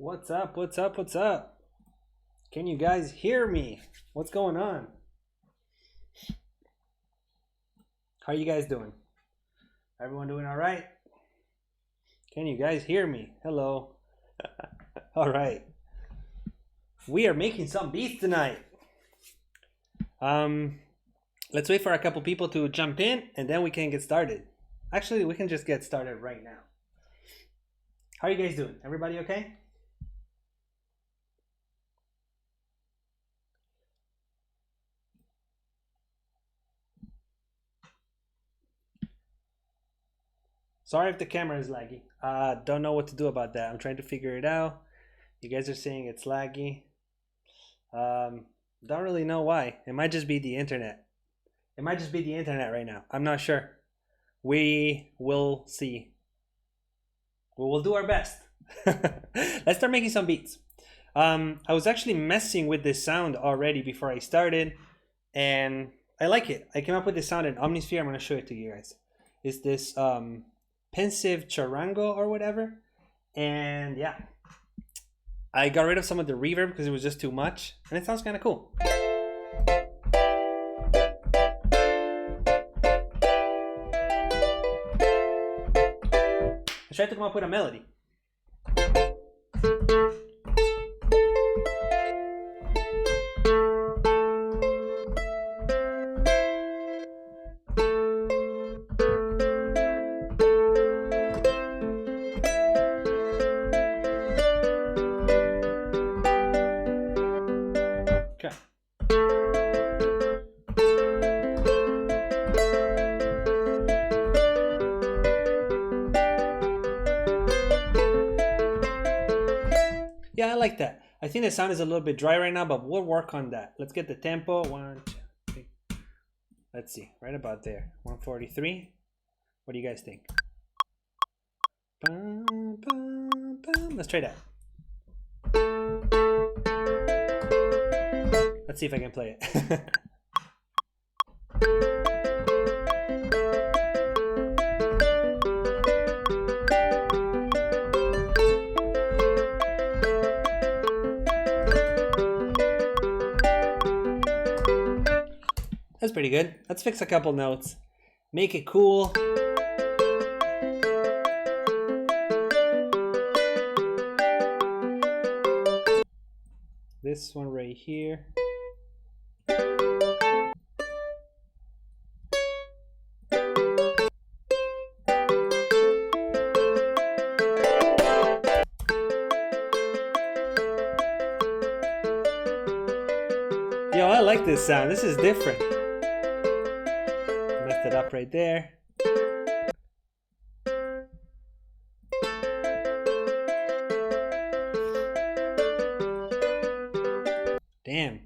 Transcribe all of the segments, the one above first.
What's up? What's up? What's up? Can you guys hear me? What's going on? How are you guys doing? Everyone doing all right? Can you guys hear me? Hello. All right. We are making some beats tonight. Let's wait for a couple people to jump in and then we can get started. Actually, we can just get started right now. How are you guys doing? Everybody okay? Sorry if the camera is laggy. Don't know what to do about that. I'm trying to figure it out. You guys are saying it's laggy. Don't really know why. It might just be the internet. It might just be the internet right now. I'm not sure. We will see. We will do our best. Let's start making some beats. I was actually messing with this sound already before I started, and I like it. I came up with this sound in Omnisphere. I'm going to show it to you guys. It's this pensive charango or whatever, and yeah, I got rid of some of the reverb because it was just too much, and it sounds kind of cool. I tried to come up with a melody. Yeah, I like that. I think the sound is a little bit dry right now, but we'll work on that. Let's get the tempo. 1, 2, 3. Let's see, right about there. 143. What do you guys think? Bum, bum, bum. Let's try that. Let's see if I can play it. That's pretty good. Let's fix a couple notes. Make it cool. This one right here. Yo, I like this sound. This is different. Messed it up right there. Damn.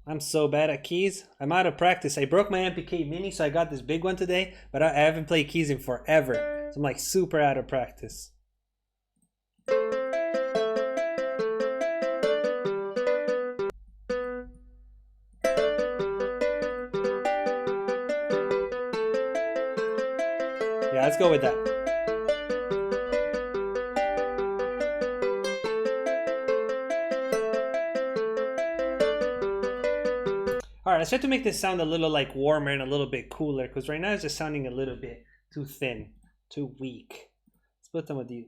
I'm so bad at keys. I'm out of practice. I broke my MPK Mini, so I got this big one today, but I haven't played keys in forever. So I'm like super out of practice. Yeah, let's go with that. All right, let's try to make this sound a little like warmer and a little bit cooler, because right now it's just sounding a little bit too thin, too weak. Let's put some of this.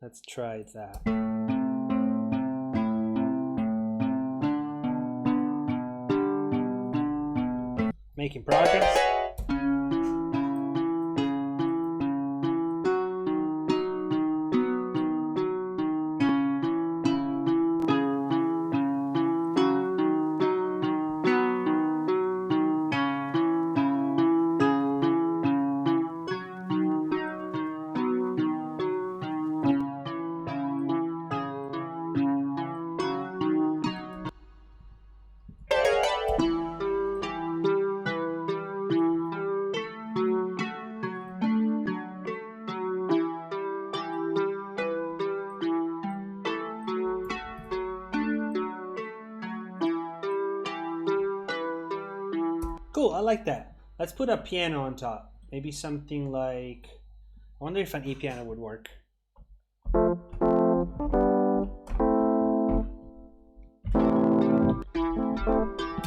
Let's try that. Making progress. Cool, I like that. Let's put a piano on top. Maybe something like wonder if an E piano would work.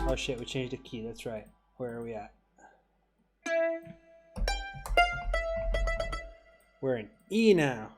Oh shit, we changed the key, that's right. Where are we at? We're in E now.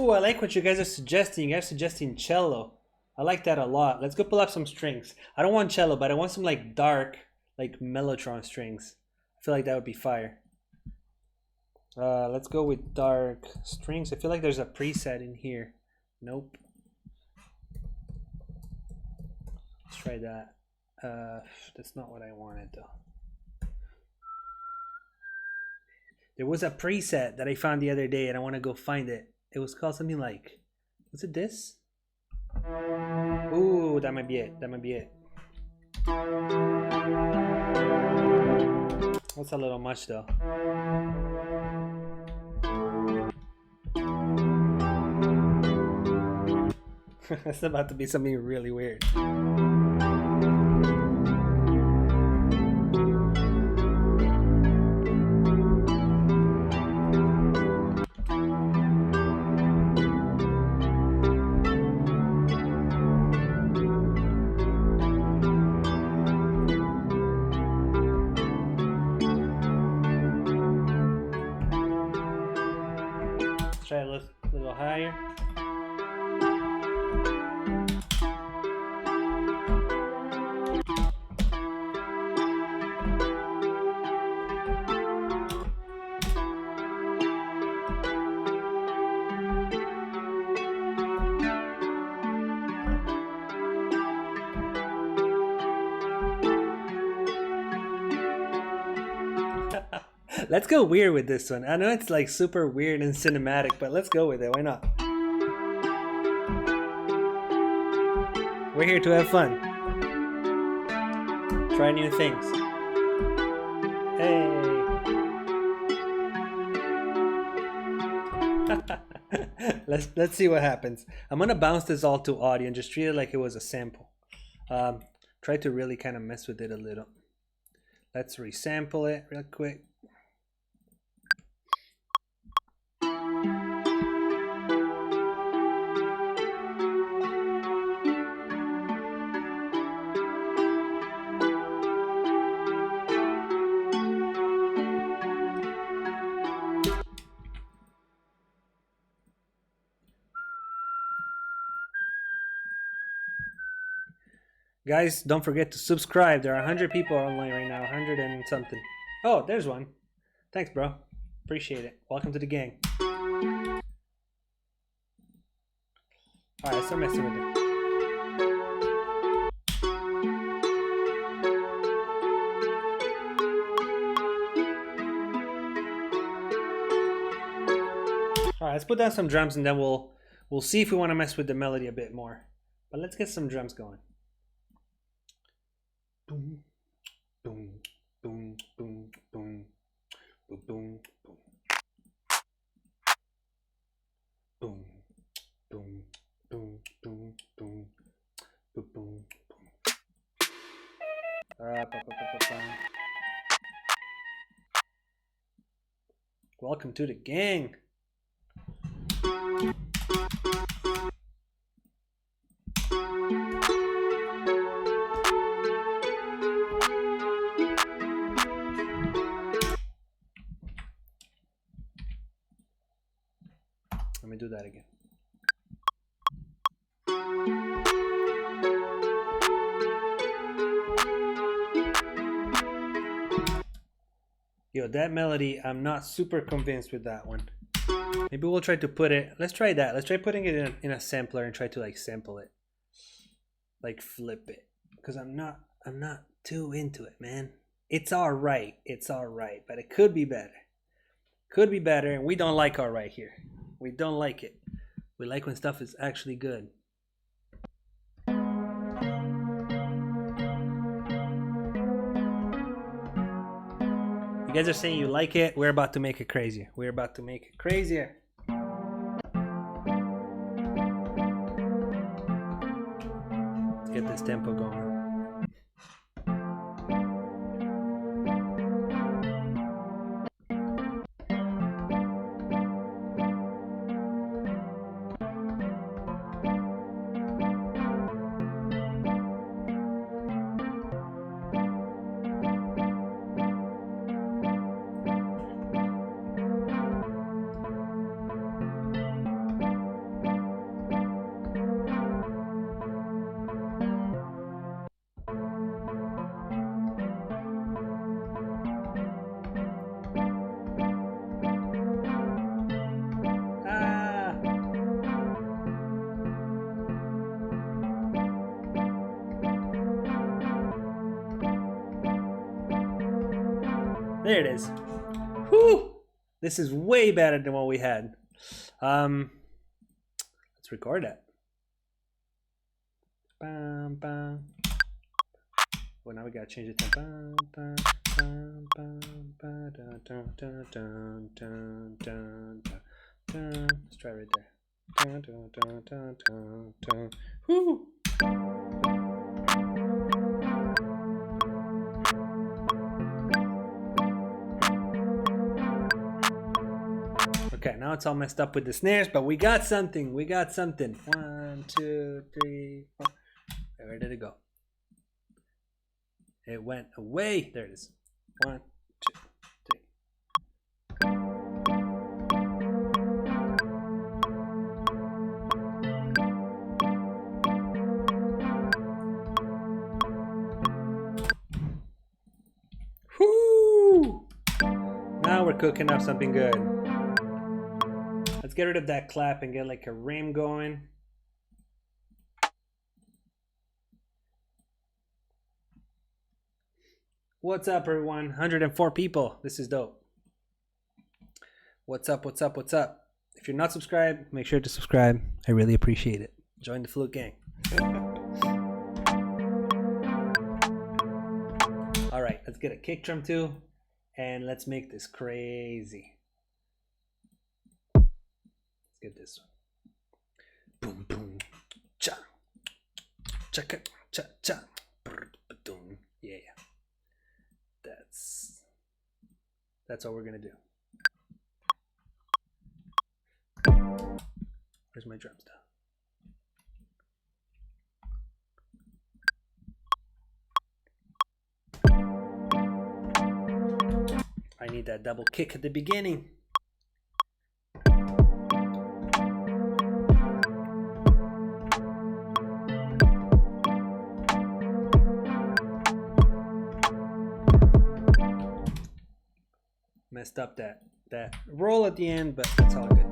I like what you guys are suggesting. You guys are suggesting cello. I like that a lot. Let's go pull up some strings. I don't want cello, but I want some like dark, like mellotron strings. I feel like that would be fire. Let's go with dark strings. I feel like there's a preset in here. Nope. Let's try that. That's not what I wanted though. There was a preset that I found the other day and I want to go find it. It was called something like, was it this? Ooh, that might be it. That might be it. That's a little much though. That's about to be something really weird. Try a little higher. Let's go weird with this one. I know it's like super weird and cinematic, but let's go with it. Why not? We're here to have fun. Try new things. Hey. Let's see what happens. I'm gonna bounce this all to audio and just treat it like it was a sample. Try to really kind of mess with it a little. Let's resample it real quick. Guys, don't forget to subscribe. There are 100 people online right now, 100 and something. Oh, there's one. Thanks, bro. Appreciate it. Welcome to the gang. All right, start messing with it. All right, let's put down some drums and then we'll see if we want to mess with the melody a bit more. But let's get some drums going. Boom, boom, boom, boom, boom, boom, boom, boom, boom, boom, boom, boom, boom, boom, boom. Welcome to the gang. Let me do that again. Yo, that melody, I'm not super convinced with that one. Maybe we'll try to put it, let's try that. Let's try putting it in a sampler and try to like sample it. Like flip it. Because I'm not too into it, man. It's alright, but it could be better. Could be better, and we don't like alright here. We don't like it. We like when stuff is actually good. You guys are saying you like it. We're about to make it crazier. We're about to make it crazier. Let's get this tempo going. There it is. Whew! This is way better than what we had. Let's record it. Bam, bam. Well, now we gotta change it to bam, bam, bam, bam, bam, dun, dun, dun, dun, dun, dun, dun. Let's try right there. Dun, dun, dun, dun, dun, dun. Whew! Okay, now it's all messed up with the snares, but we got something. We got something. 1, 2, 3, 4. Where did it go? It went away. There it is. 1, 2, 3. Whoo! Now we're cooking up something good. Let's get rid of that clap and get like a rim going. What's up, everyone? 104 people. This is dope. What's up? What's up? What's up? If you're not subscribed, make sure to subscribe. I really appreciate it. Join the Flute Gang. All right, let's get a kick drum too, and let's make this crazy. Get this one. Boom, boom, cha, cha, cha, cha, boom. Yeah, that's what we're gonna do. Where's my drum stuff? I need that double kick at the beginning. Messed up that roll at the end, but it's all good.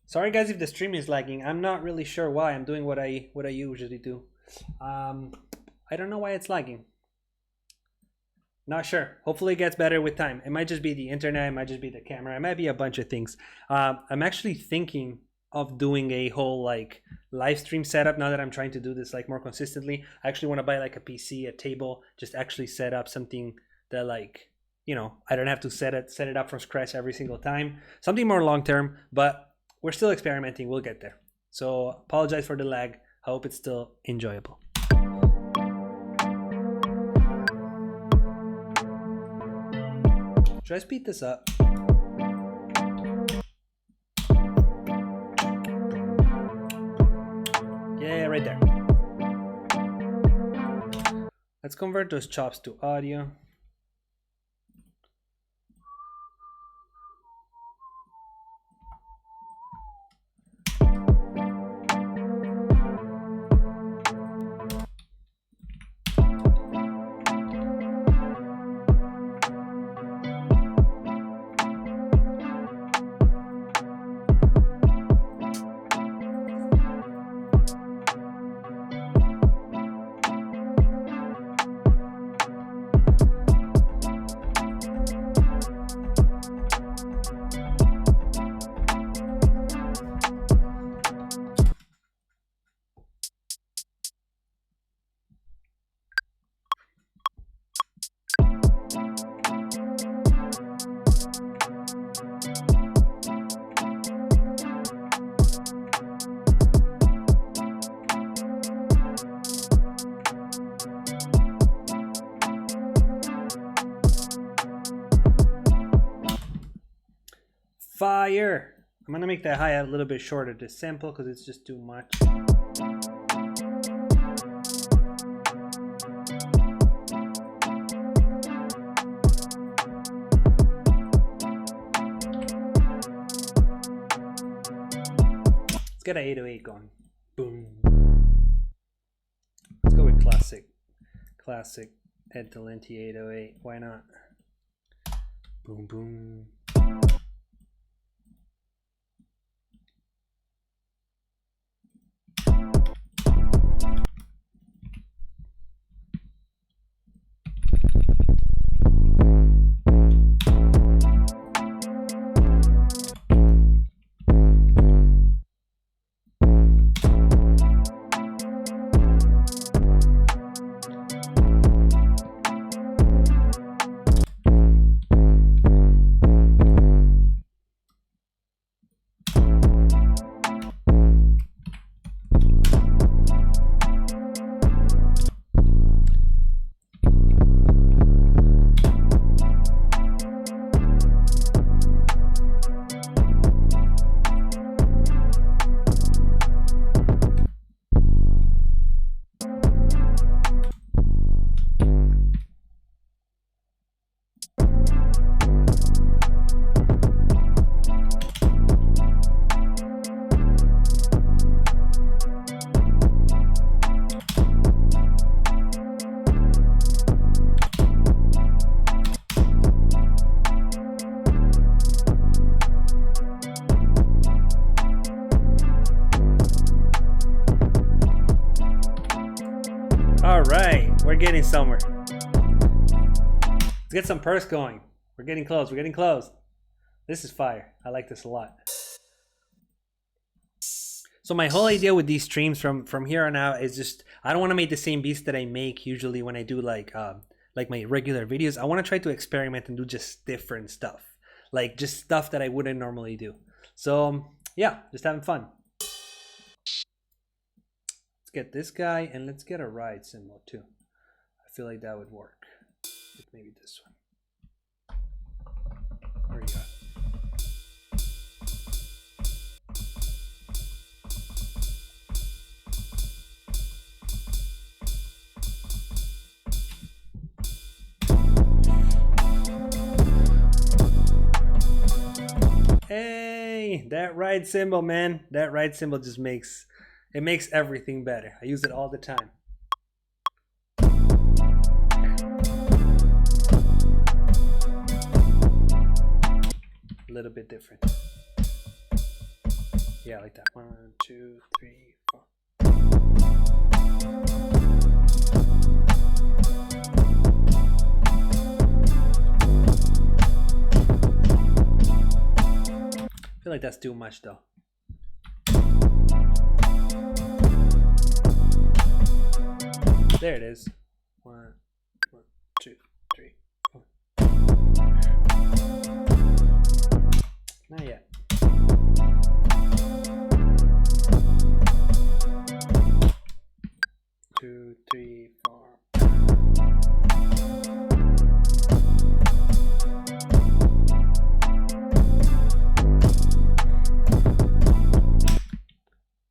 Sorry guys if the stream is lagging. I'm not really sure why. I'm doing what I usually do. I don't know why it's lagging. Not sure. Hopefully it gets better with time. It might just be the internet, it might just be the camera, it might be a bunch of things. I'm actually thinking of doing a whole like live stream setup now that I'm trying to do this like more consistently. I actually want to buy like a PC, a table, just actually set up something that like, you know, I don't have to set it up from scratch every single time. Something more long term, but we're still experimenting. We'll get there. So apologize for the lag. I hope it's still enjoyable. Should I speed this up? Yeah, right there. Let's convert those chops to audio. Fire! I'm gonna make that hi-hat a little bit shorter to sample because it's just too much. Let's get an 808 going. Boom. Let's go with classic EdTalenti 808. Why not? Boom, boom. All right, we're getting somewhere. Let's get some perks going. We're getting close. We're getting close. This is fire. I like this a lot. So my whole idea with these streams from here on out is just I don't want to make the same beats that I make usually when I do like my regular videos. I want to try to experiment and do just different stuff, like just stuff that I wouldn't normally do. So yeah, just having fun. Let's get this guy and let's get a ride cymbal too. I feel like that would work. Like maybe this one. There you go. Hey, that ride cymbal, man. That ride cymbal just makes everything better. I use it all the time. A little bit different. Yeah, like that. 1, 2, 3, 4. I feel like that's too much though. There it is. 1, 2, 3, 4. Not yet. Two, three, 4.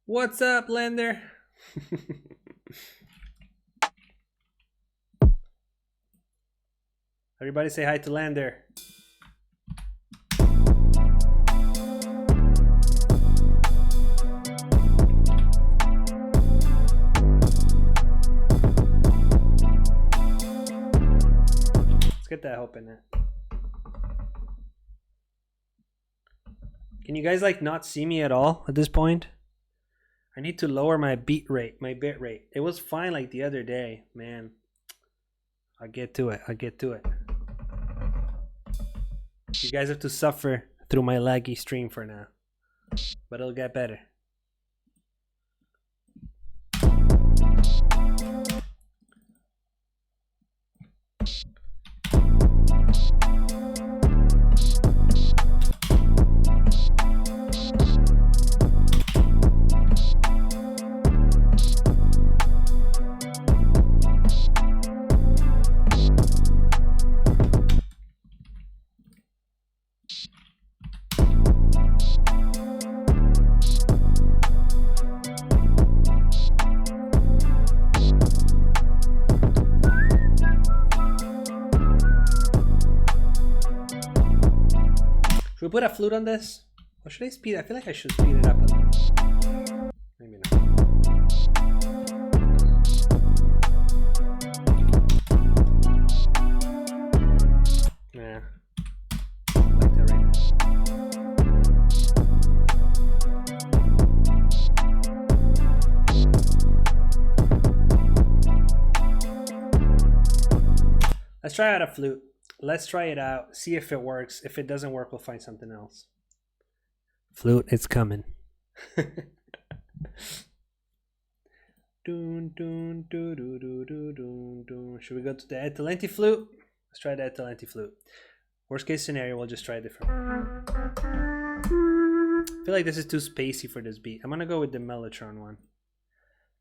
What's up, Lender? Everybody say hi to Lander. Let's get that hope in there. Can you guys like not see me at all at this point? I need to lower my bit rate. It was fine like the other day, man. I'll get to it. You guys have to suffer through my laggy stream for now, but it'll get better. we put a flute on this? Or should I speed? I feel like I should speed it up a little. Maybe not. Yeah. Like that right now. Let's try out a flute. Let's try it out, see if it works. If it doesn't work, we'll find something else. Flute, it's coming. Dun, dun, dun, dun, dun, dun, dun, dun. Should we go to the EdTalenti flute? Let's try the EdTalenti flute. Worst case scenario, we'll just try different. I feel like this is too spacey for this beat. I'm gonna go with the Mellotron one.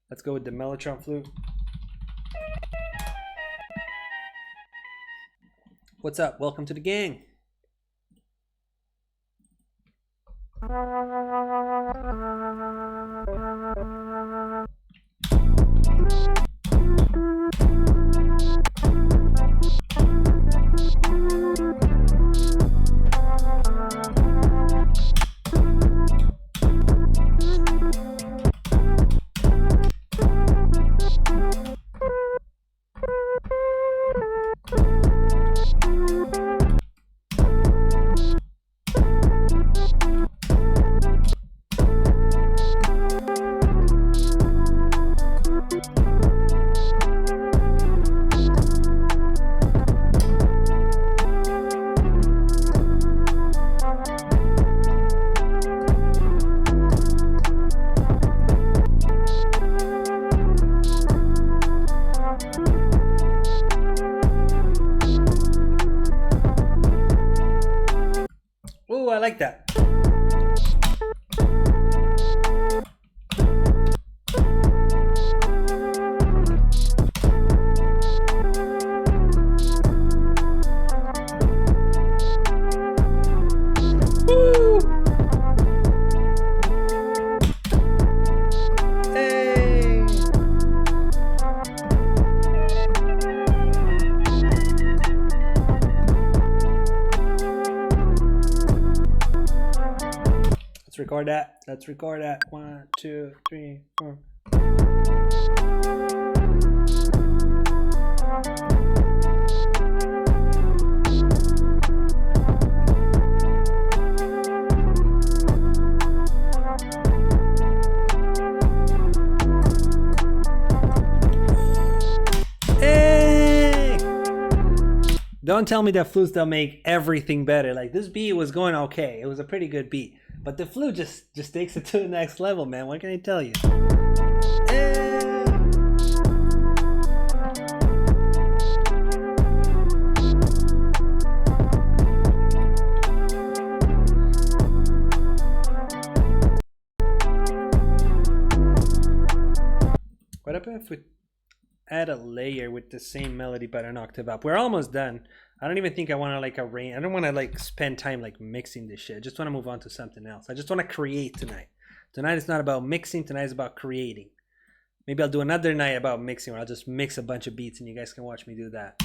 Let's go with the Mellotron flute. What's up? Welcome to the gang. Ooh, I like that. Woo! Hey! Let's record that. Let's record that. 1, 2, 3, 4. Hey! Don't tell me that flutes don't make everything better. Like, this beat was going okay. It was a pretty good beat. But the flute just takes it to the next level, man. What can I tell you? What about if we add a layer with the same melody but an octave up? We're almost done. I don't even think I want to like arrange. I don't want to like spend time like mixing this shit. I just want to move on to something else. I just want to create tonight. Tonight is not about mixing. Tonight is about creating. Maybe I'll do another night about mixing where I'll just mix a bunch of beats and you guys can watch me do that.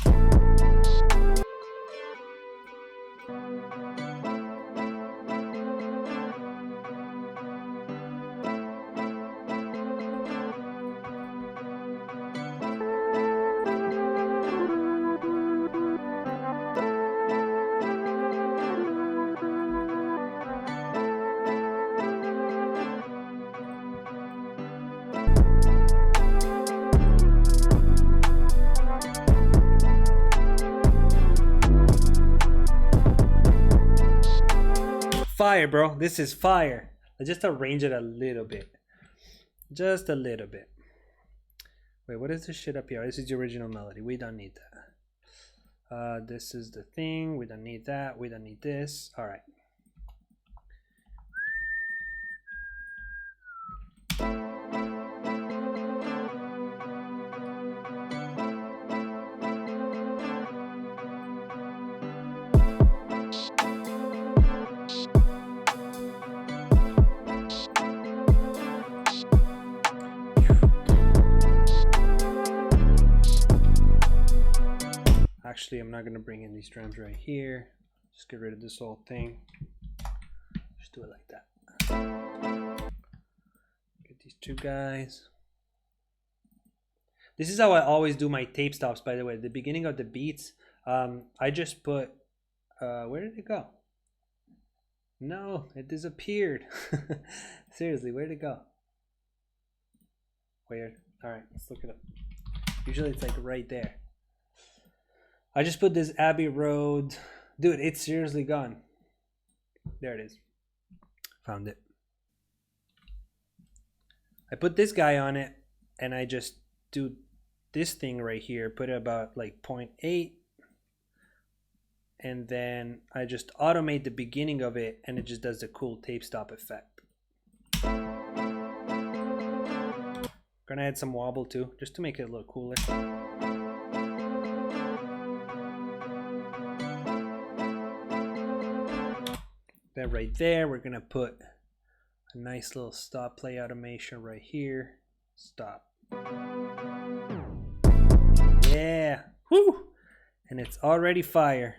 Fire, bro. This is fire. Let's just arrange it a little bit. Just a little bit. Wait, what is this shit up here? This is the original melody. We don't need that. This is the thing. We don't need that. We don't need this. All right. Actually, I'm not going to bring in these drums right here. Just get rid of this whole thing. just do it like that. Get these two guys. This is how I always do my tape stops, by the way. At the beginning of the beats, I just put, where did it go? No, it disappeared. Seriously, where did it go? Weird. All right, let's look it up. Usually it's like right there. I just put this Abbey Road. Dude, it's seriously gone. There it is. Found it. I put this guy on it and I just do this thing right here. Put it about like 0.8. And then I just automate the beginning of it and it just does the cool tape stop effect. Gonna add some wobble too, just to make it a little cooler. Then right there, we're gonna put a nice little stop play automation right here. Stop. Yeah, whoo! And it's already fire.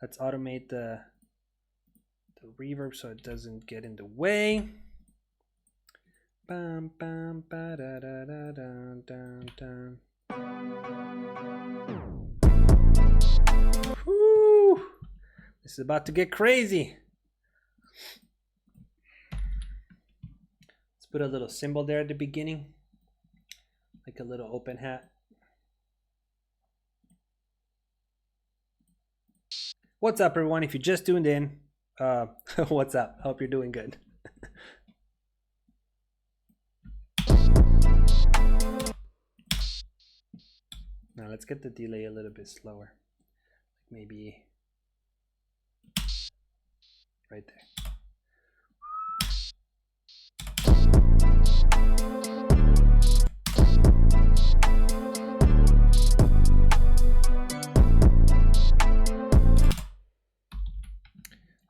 Let's automate the reverb so it doesn't get in the way. Bam, bam, ba, da, da, da, dun, dun, dun. Whew. This is about to get crazy. Let's put a little cymbal there at the beginning, like a little open hat. What's up, everyone? If you just tuned in, what's up? Hope you're doing good. Now let's get the delay a little bit slower. Maybe right there.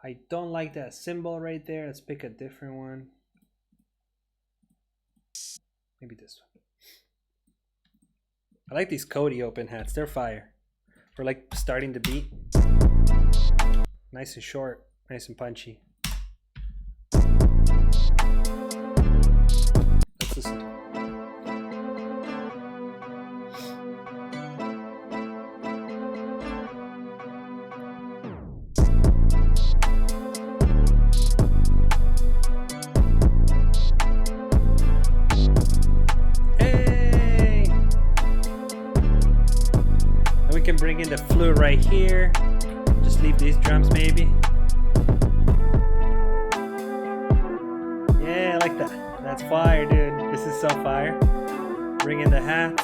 I don't like that cymbal right there. Let's pick a different one. Maybe this one. I like these Cody open hats. They're fire. For like starting the beat. Nice and short. Nice and punchy. Let's listen to it. Can bring in the flute right here. Just leave these drums maybe. Yeah, I like that. That's fire, dude. This is so fire. Bring in the hats.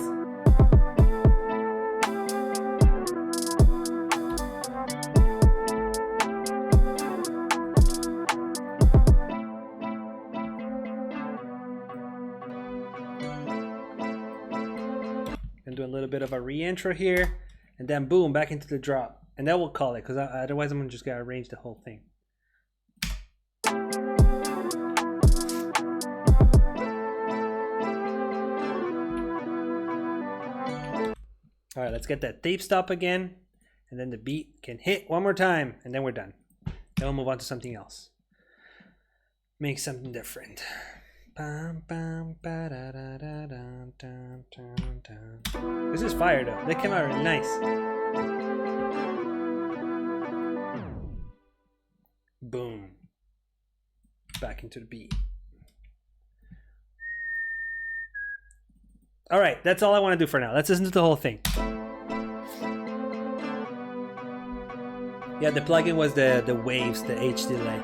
And do a little bit of a re-intro here. And then boom, back into the drop. And that will call it, because otherwise I'm gonna just gotta arrange the whole thing. All right, let's get that tape stop again. And then the beat can hit one more time, and then we're done. Then we'll move on to something else. Make something different. Bam, bam, ba, da, da, da, dun, dun, dun, dun. This is fire though. They came out really nice. Boom. Back into the beat. All right, that's all I want to do for now. Let's listen to the whole thing. Yeah, the plugin was the waves, the H delay.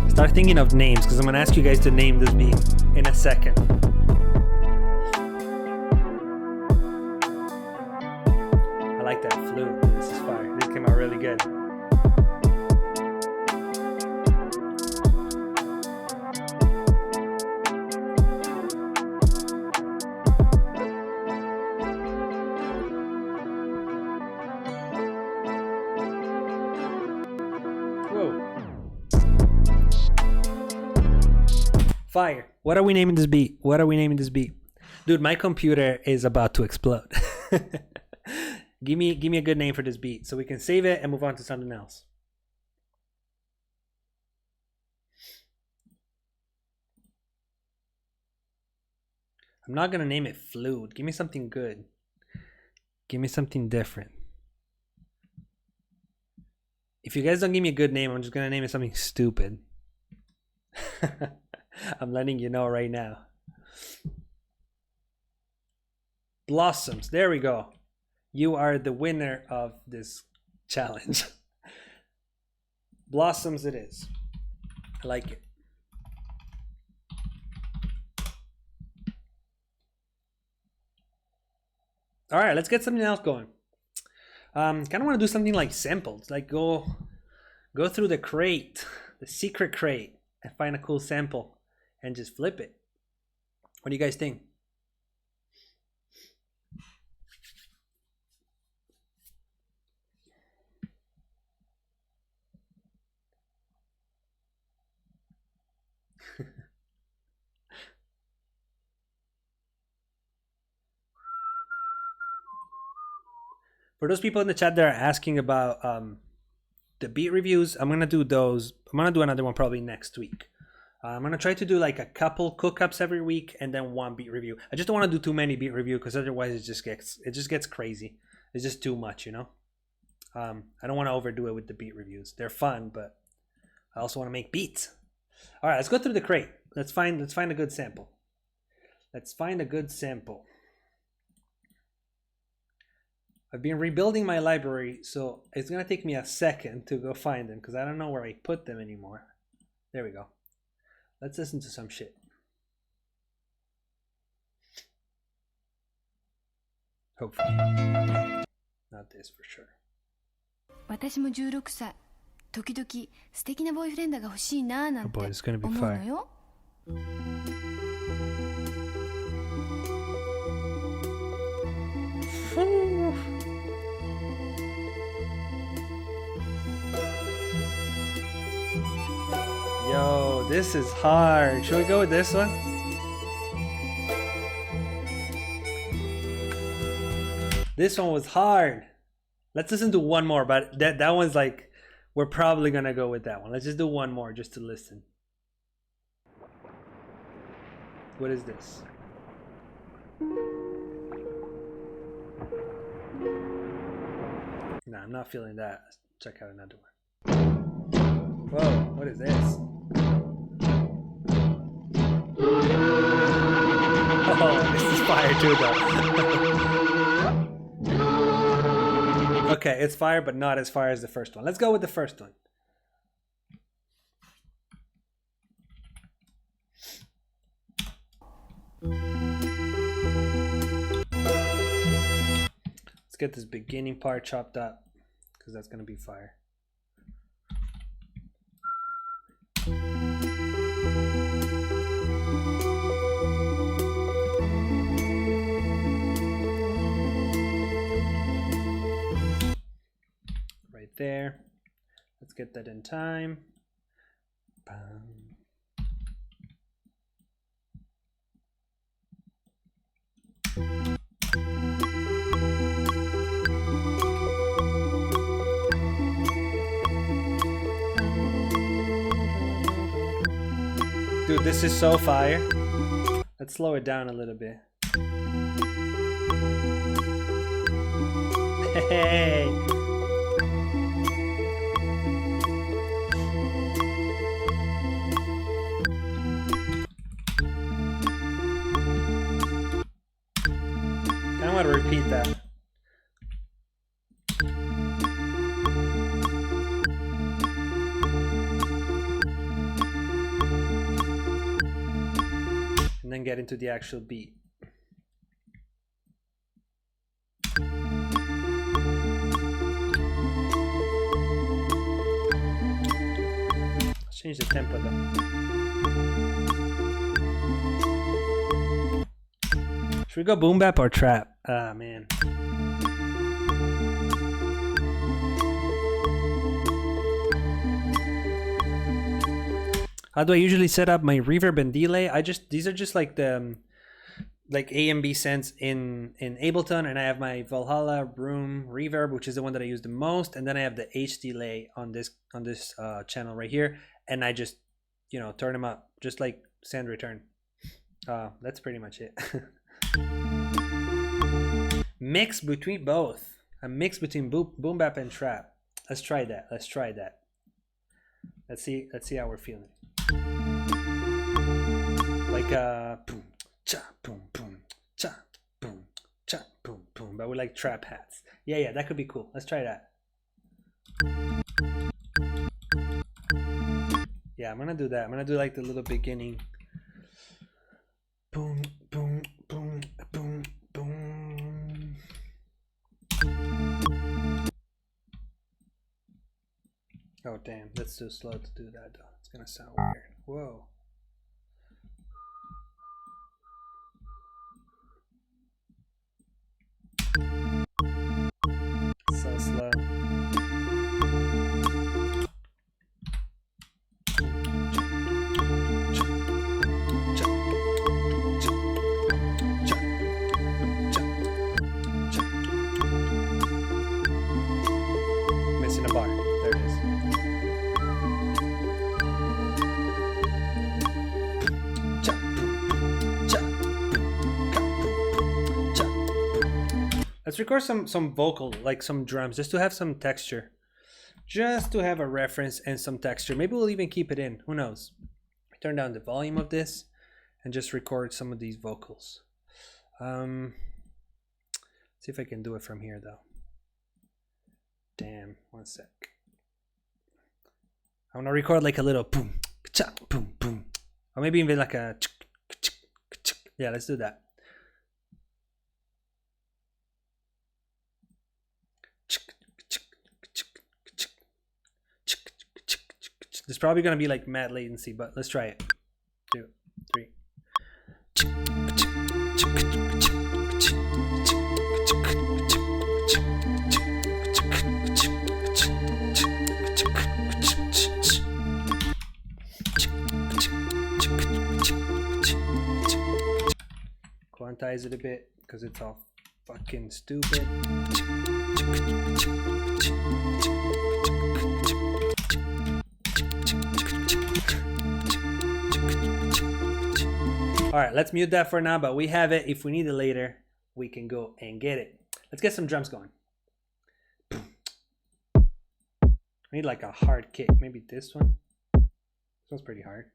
Start thinking of names, because I'm going to ask you guys to name this beat in a second. I like that flute. This is fire. This came out really good. Fire. What are we naming this beat? What are we naming this beat? Dude, my computer is about to explode. Give me a good name for this beat so we can save it and move on to something else. I'm not gonna name it Fluid. Give me something good. Give me something different. If you guys don't give me a good name, I'm just gonna name it something stupid. I'm letting you know right now. Blossoms. There we go. You are the winner of this challenge. Blossoms it is. I like it. All right, let's get something else going. Kind of want to do something like samples, like go through the crate, the secret crate, and find a cool sample and just flip it. What do you guys think? For those people in the chat that are asking about the beat reviews, I'm gonna do those. I'm gonna do another one probably next week. I'm gonna try to do like a couple cookups every week and then one beat review. I just don't want to do too many beat review because otherwise it just gets crazy. It's just too much, you know. I don't want to overdo it with the beat reviews. They're fun, but I also want to make beats. All right, let's go through the crate. Let's find a good sample. Let's find a good sample. I've been rebuilding my library, so it's gonna take me a second to go find them because I don't know where I put them anymore. There we go. Let's listen to some shit. Hopefully. Not this for sure. 私も16歳。時々素敵なボーイフレンドが欲しいななんて思うのよ。Yo, this is hard. Should we go with this one? This one was hard. Let's listen to one more, but that one's like, we're probably gonna go with that one. Let's just do one more just to listen. What is this? Nah, I'm not feeling that. Let's check out another one. Whoa, what is this? Oh, this is fire too though. Okay, it's fire, but not as fire as the first one. Let's go with the first one. Let's get this beginning part chopped up because that's gonna be fire. Right there. Let's get that in time. Dude, this is so fire. Let's slow it down a little bit. Hey! I want to repeat that. And then get into the actual beat. Let's change the tempo though. Should we go boom bap or trap? Ah, man. How do I usually set up my reverb and delay? These are just like the like A and B sends in Ableton, and I have my Valhalla room reverb, which is the one that I use the most, and then I have the H delay on this channel right here, and I just turn them up just like send return. That's pretty much it. Mix between both. A mix between boom bap and trap. Let's try that. Let's see how we're feeling. Like boom cha boom boom cha boom cha boom boom, but with like trap hats. Yeah, that could be cool. Let's try that. Yeah, I'm gonna do that. I'm gonna do like the little beginning. Boom boom boom boom boom. Oh damn, that's too slow to do that though. It's gonna sound weird. Whoa. So slow. Missing a bar. There it is. Let's record some vocal, like some drums, just to have some texture. Just to have a reference and some texture. Maybe we'll even keep it in. Who knows? Turn down the volume of this and just record some of these vocals. See if I can do it from here though. Damn, one sec. I want to record like a little boom, cha, boom, boom. Or maybe even like a yeah, let's do that. There's probably gonna be like mad latency, but let's try it. 2, 3. Quantize it a bit because it's all fucking stupid. All right, let's mute that for now, but we have it. If we need it later, we can go and get it. Let's get some drums going. I need like a hard kick. Maybe this one. This one's pretty hard.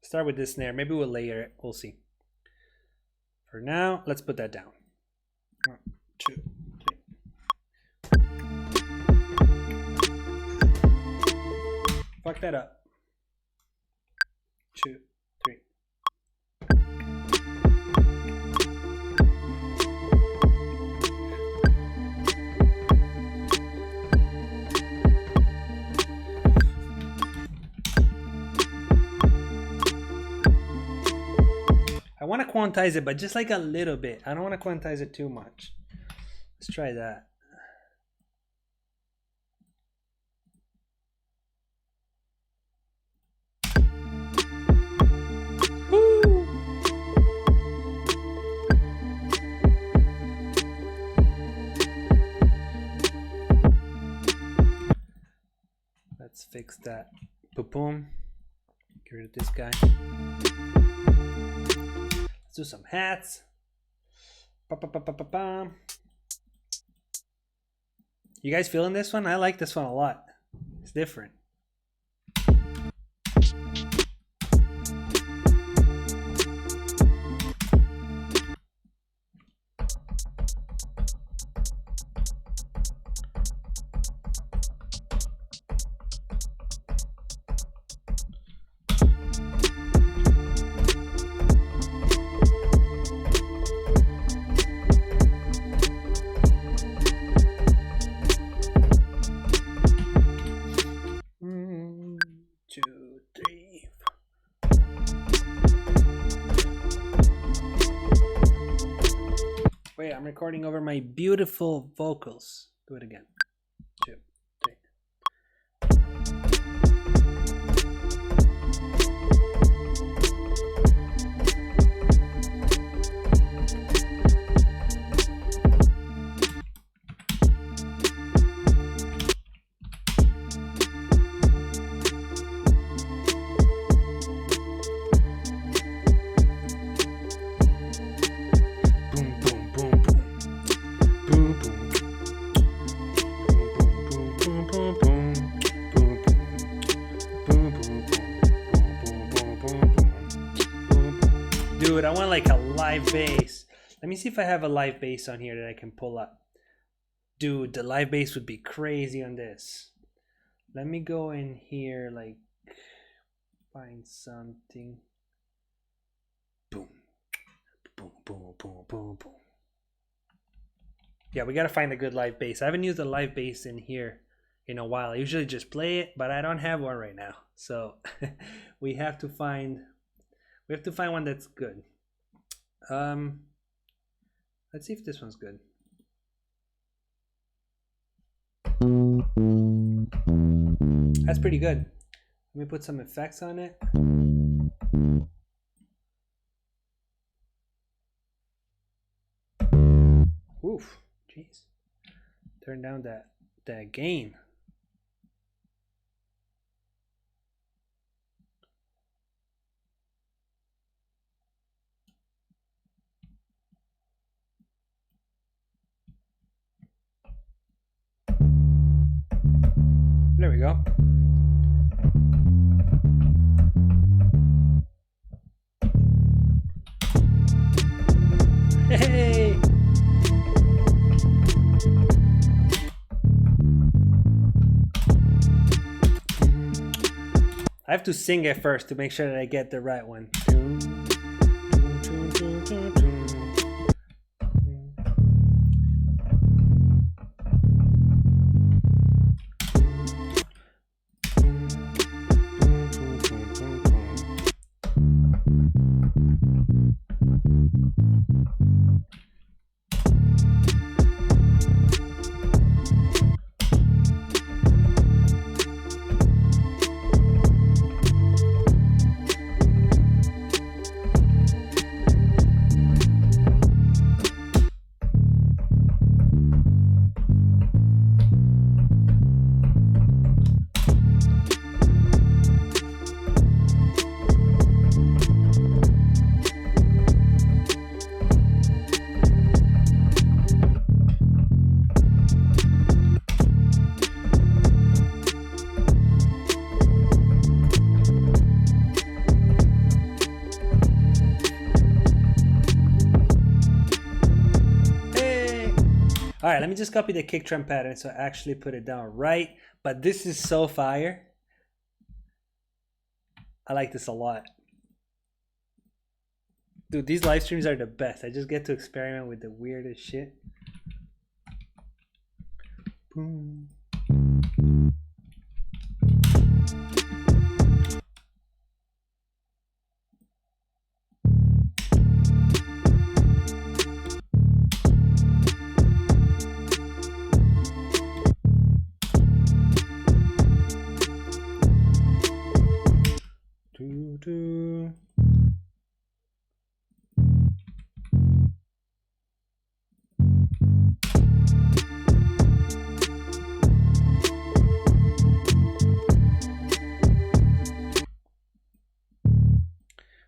Start with this snare. Maybe we'll layer it. We'll see. For now, let's put that down. 1, 2, 3. Fuck that up. 2, 3. I want to quantize it, but just like a little bit. I don't want to quantize it too much. Let's try that. Woo! Let's fix that. Boom. Get rid of this guy. Let's do some hats. You guys feeling this one? I like this one a lot. It's different. Wait, I'm recording over my beautiful vocals. Do it again. 2, 3. Dude, I want like a live bass. Let me see if I have a live bass on here that I can pull up. Dude, the live bass would be crazy on this. Let me go in here, like, find something. Boom. Boom, boom, boom, boom, boom. Yeah, we gotta find a good live bass. I haven't used a live bass in here in a while. I usually just play it, but I don't have one right now. So we have to find one that's good. Let's see if this one's good. That's pretty good. Let me put some effects on it. Oof, jeez. Turn down that gain. There we go. Hey! I have to sing it first to make sure that I get the right one. All right, let me just copy the kick drum pattern so I actually put it down right. But this is so fire. I like this a lot. Dude, these live streams are the best. I just get to experiment with the weirdest shit. Boom.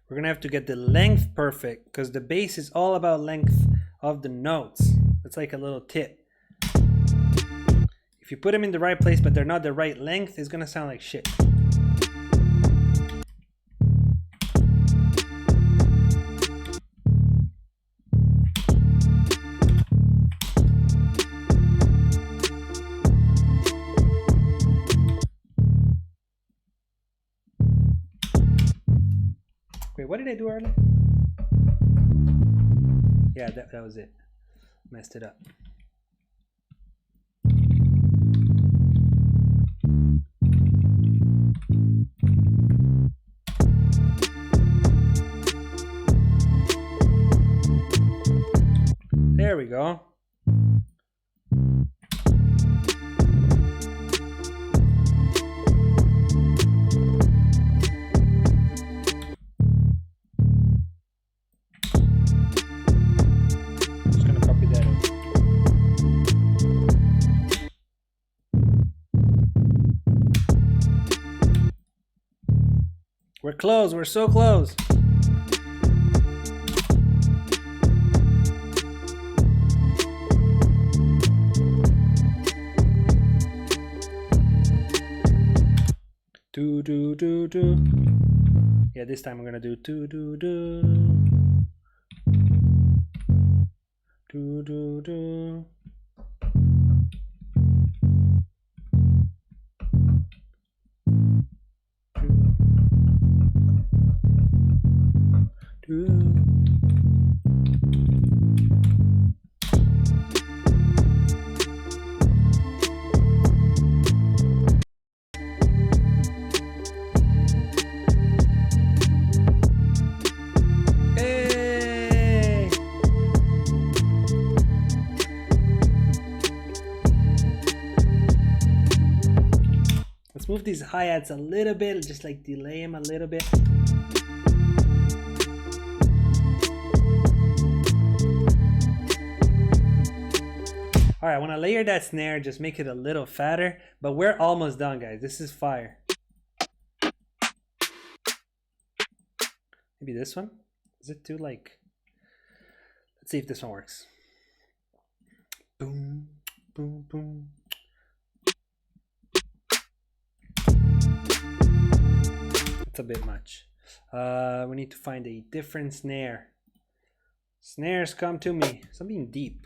We're gonna have to get the length perfect because the bass is all about length of the notes. That's like a little tip. If you put them in the right place but they're not the right length, it's gonna sound like shit. Wait, what did I do earlier? Yeah, that was it. Messed it up. There we go. Just gonna copy that out. We're close, we're so close. Do. Yeah, this time I'm gonna do do. Do. Hey! Let's move these hi-hats a little bit, just like delay them a little bit. All right, I want to layer that snare, just make it a little fatter, but we're almost done, guys. This is fire. Maybe this one? Is it too like... Let's see if this one works. Boom, boom, boom. It's a bit much. We need to find a different snare. Snares, come to me. Something deep.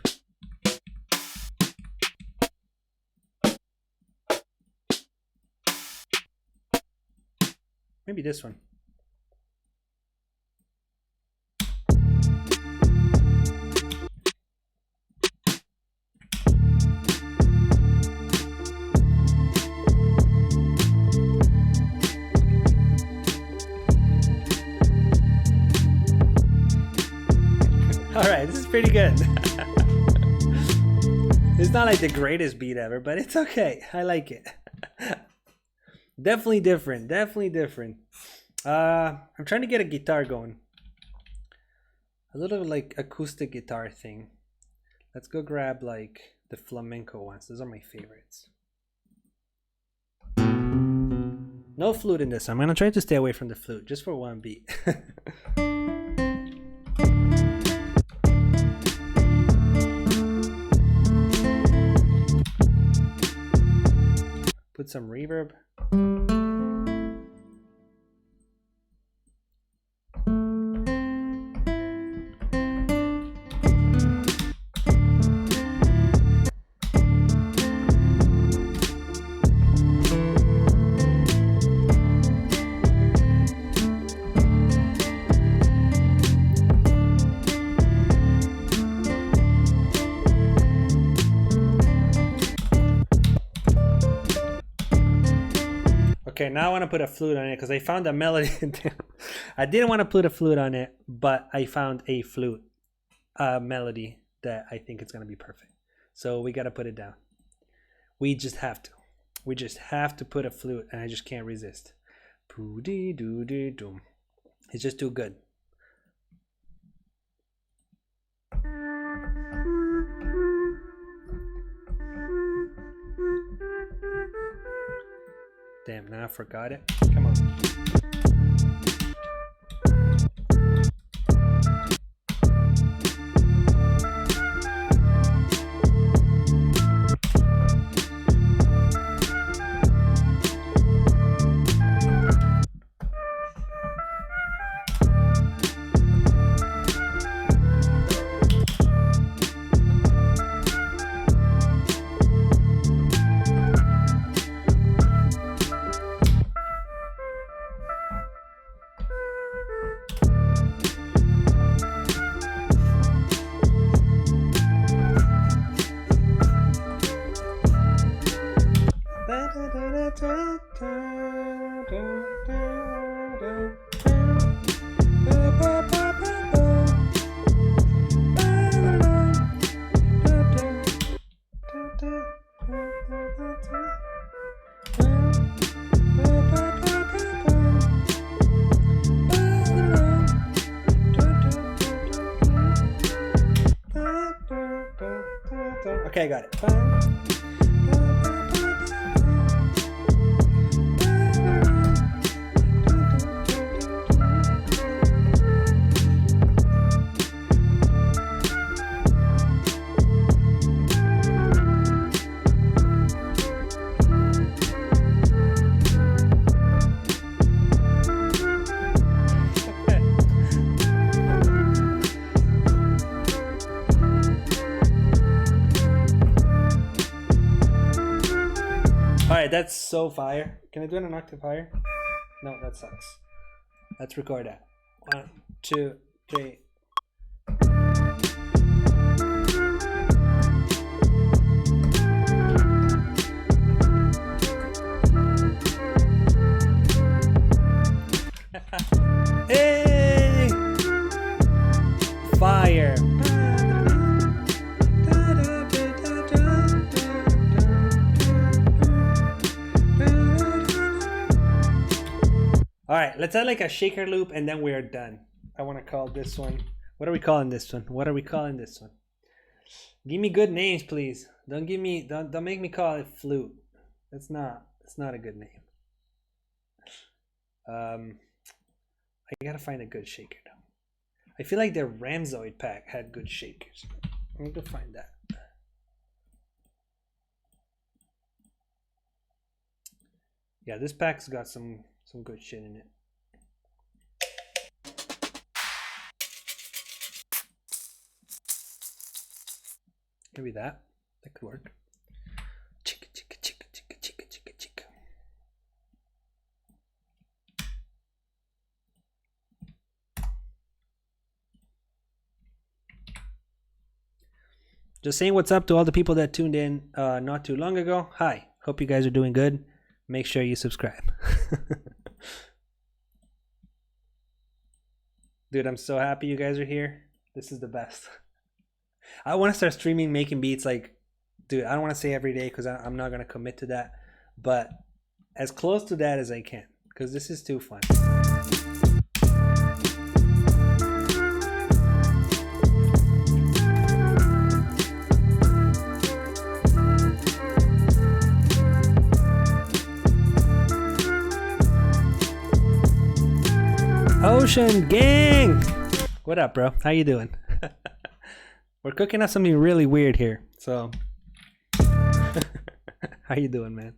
Maybe this one. All right, this is pretty good. It's not like the greatest beat ever, but it's okay. I like it. Definitely different. Definitely different. I'm trying to get a guitar going. A little like acoustic guitar thing. Let's go grab like the flamenco ones. Those are my favorites. No flute in this. I'm gonna try to stay away from the flute just for one beat. Put some reverb. Okay, now I want to put a flute on it because I found a melody. I didn't want to put a flute on it, but I found a flute melody that I think it's going to be perfect. So we got to put it down. We just have to. We just have to put a flute, and I just can't resist. It's just too good. Damn, now I forgot it. Come on. Okay, I got it. Alright, that's so fire. Can I do it an octave higher? No, that sucks. Let's record that. 1, 2, 3. Hey! Fire! All right, let's add like a shaker loop and then we're done. I want to call this one. What are we calling this one? What are we calling this one? Give me good names, please. Don't make me call it flute. It's not a good name. I gotta find a good shaker though. I feel like the Ramzoid pack had good shakers. I need to find that. Yeah, this pack's got some good shit in it. Maybe that could work. Chicka chicka chicka chicka chicka chicka chicka. Just saying what's up to all the people that tuned in not too long ago. Hi, hope you guys are doing good. Make sure you subscribe. Dude, I'm so happy you guys are here. This is the best. I want to start streaming, making beats. Like, dude, I don't want to say every day because I'm not going to commit to that. But as close to that as I can because this is too fun. Ocean gang, what up, bro? How you doing? We're cooking up something really weird here. So, how you doing, man?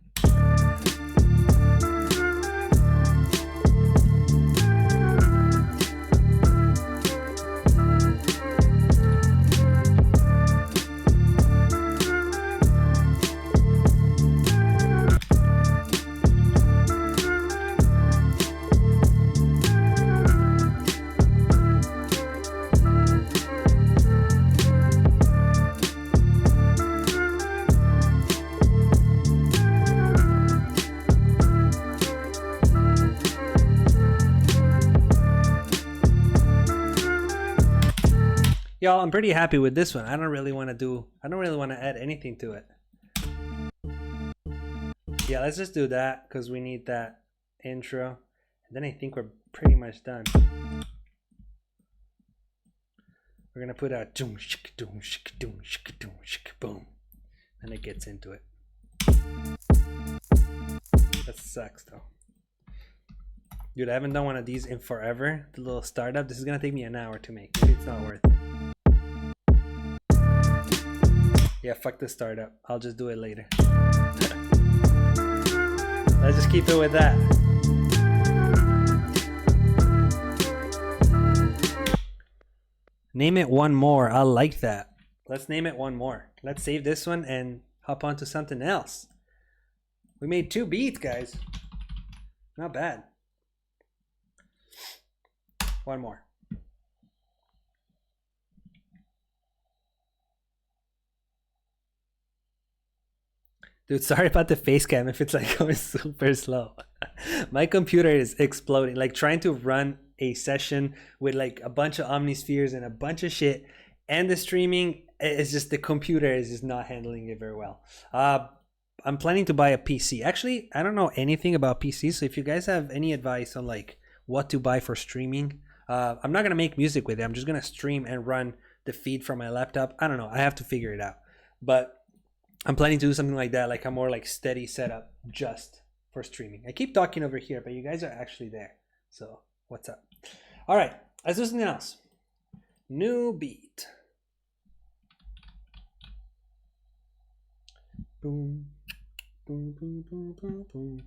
Y'all, I'm pretty happy with this one. I don't really want to add anything to it. Yeah, let's just do that because we need that intro. And then I think we're pretty much done. We're gonna put a doom shik doom shik doom shik doom shik boom. And it gets into it. That sucks though. Dude, I haven't done one of these in forever. The little startup. This is gonna take me an hour to make. Maybe it's not worth it. Yeah, fuck the startup. I'll just do it later. Let's just keep it with that. Name it one more. I like that. Let's name it one more. Let's save this one and hop on to something else. We made 2 beats, guys. Not bad. One more. Dude, sorry about the face cam if it's like going super slow. My computer is exploding. Like trying to run a session with like a bunch of omnispheres and a bunch of shit, and the streaming is just, the computer is just not handling it very well. I'm planning to buy a PC. Actually, I don't know anything about PCs, so if you guys have any advice on like what to buy for streaming, I'm not gonna make music with it. I'm just gonna stream and run the feed from my laptop. I don't know. I have to figure it out. but I'm planning to do something like that, like a more like steady setup just for streaming. I keep talking over here, but you guys are actually there. So what's up? All right, let's do something else. New beat. Boom, boom, boom, boom, boom, boom.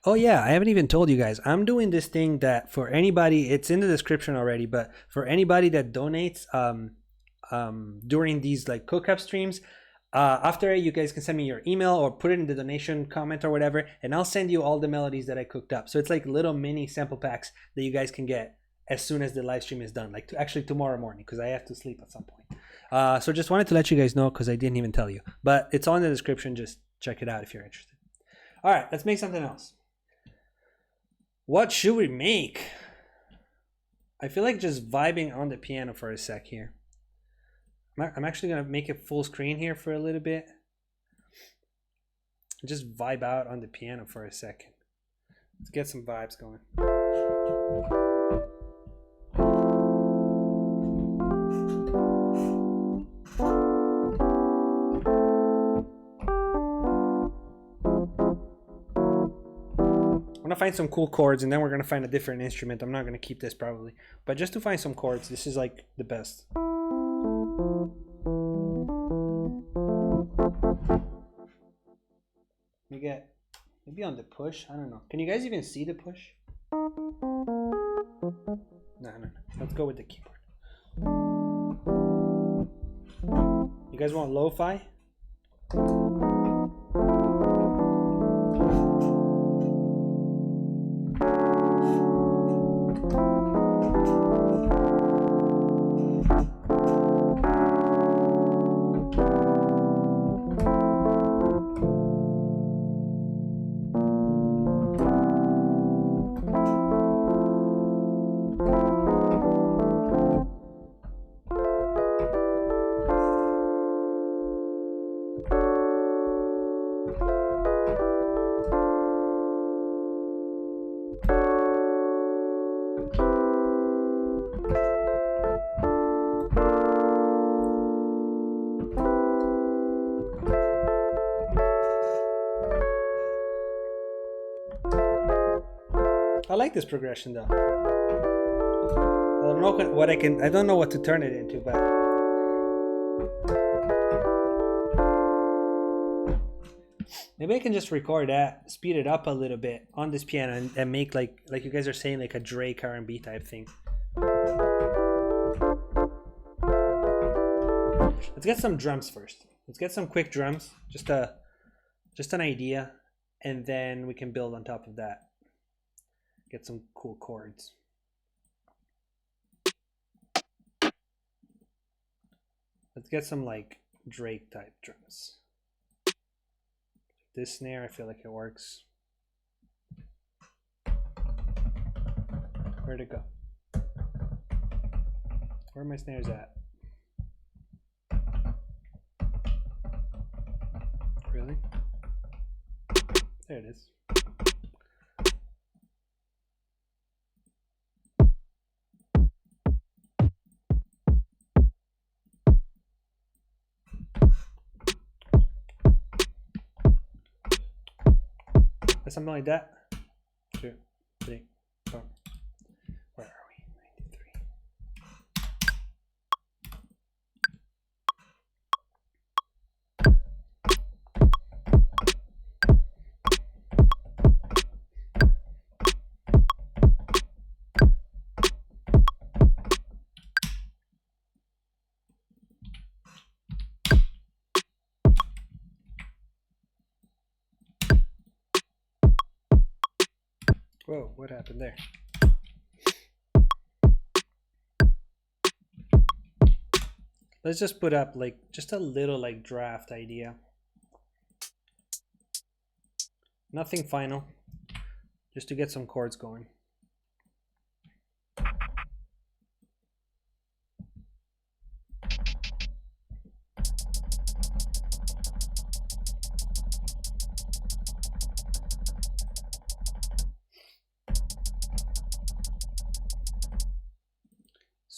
Oh yeah, I haven't even told you guys. I'm doing this thing that for anybody, it's in the description already, but for anybody that donates during these like cook-up streams, after you guys can send me your email or put it in the donation comment or whatever, and I'll send you all the melodies that I cooked up. So it's like little mini sample packs that you guys can get as soon as the live stream is done, like actually tomorrow morning, because I have to sleep at some point. So just wanted to let you guys know because I didn't even tell you, but it's all in the description. Just check it out if you're interested. All right, let's make something else. What should we make? I feel like just vibing on the piano for a sec here. I'm actually going to make it full screen here for a little bit. Just vibe out on the piano for a second. Let's get some vibes going. I'm gonna find some cool chords and then we're gonna find a different instrument. I'm not gonna keep this probably, but just to find some chords, this is like the best. You get maybe on the push. I don't know. Can you guys even see the push? No. Let's go with the keyboard. You guys want lo-fi? I like this progression though. I don't know what I don't know what to turn it into, but maybe I can just record that, speed it up a little bit on this piano and make like you guys are saying, like a Drake R&B type thing. Let's get some drums first. Let's get some quick drums, just an idea, and then we can build on top of that. Get some cool chords. Let's get some like Drake type drums. This snare, I feel like it works. Where'd it go? Where are my snares at? Really? There it is. Something like that. 2, 3, 4. Where are we? 93. Whoa, what happened there? Let's just put up like just a little like draft idea. Nothing final, just to get some chords going.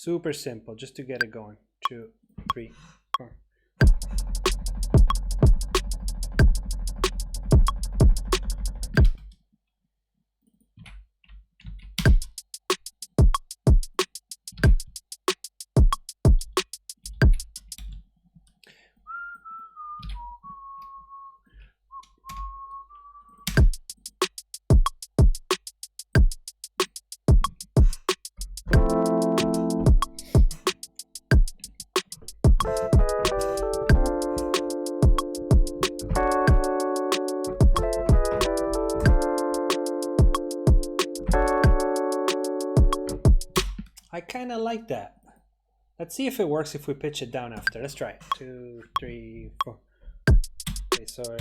Super simple, just to get it going. 2, 3, 4. I kind of like that. Let's see if it works if we pitch it down after. Let's try it. 2, 3, 4. Okay, sorry.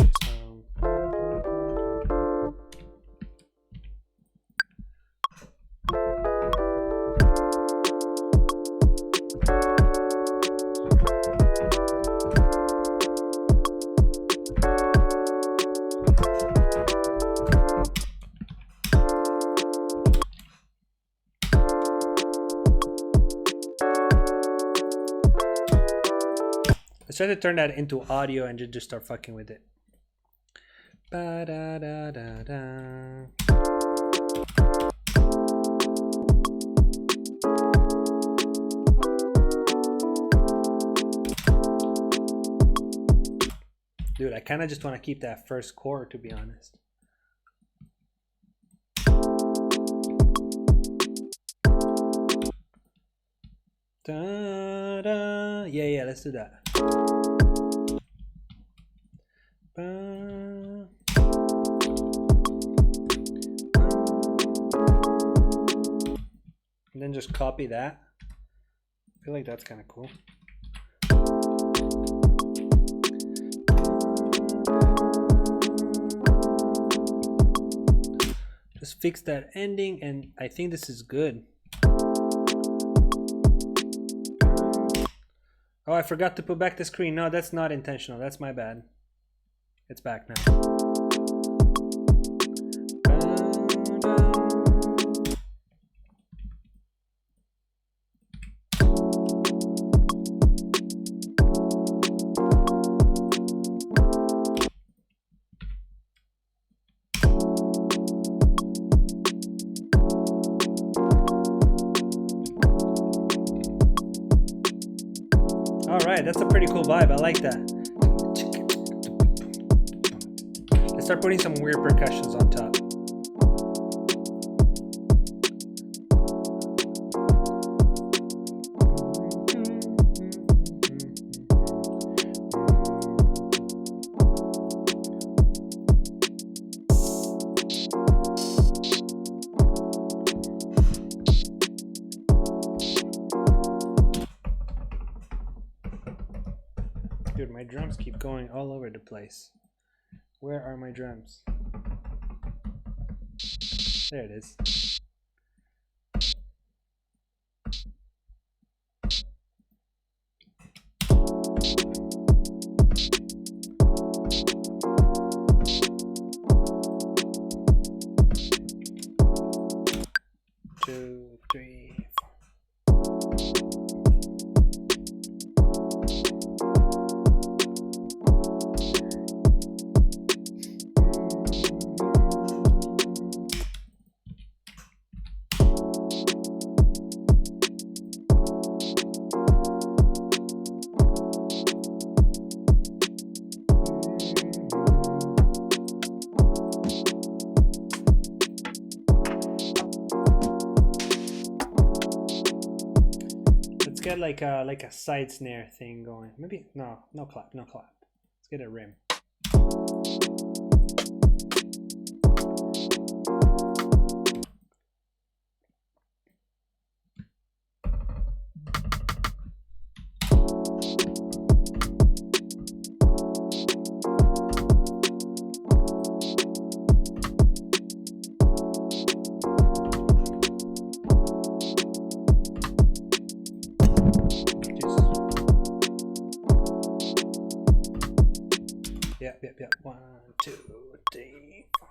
Let's try to turn that into audio and just start fucking with it. Ba-da-da-da-da. Dude, I kind of just want to keep that first chord, to be honest. Da-da. Yeah, let's do that. And then just copy that. I feel like that's kind of cool. Just fix that ending, and I think this is good. Oh, I forgot to put back the screen. No, that's not intentional. That's my bad. It's back now. Alright, that's a pretty cool vibe. I like that. Let's start putting some weird percussions on top. Dude, my drums keep going all over the place. Where are my drums? There it is. Two, three, four. Get like a side snare thing going. Maybe no clap. Let's get a rim. Yep. 1, 2, 3, 4.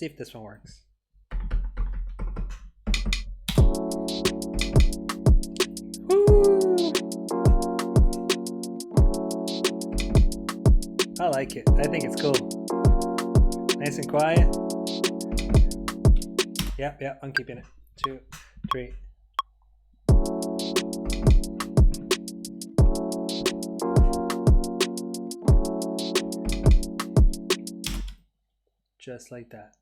see if this one works. Woo! I like it. I think it's cool. Nice and quiet. Yep, I'm keeping it. 2, 3. Just like that.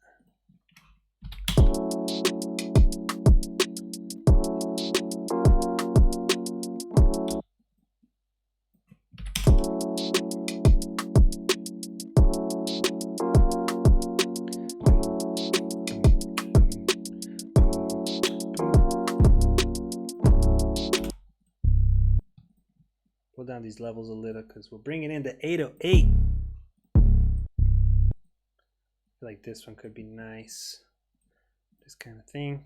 Pull down these levels a little because we're bringing in the 808. Like this one could be nice, this kind of thing.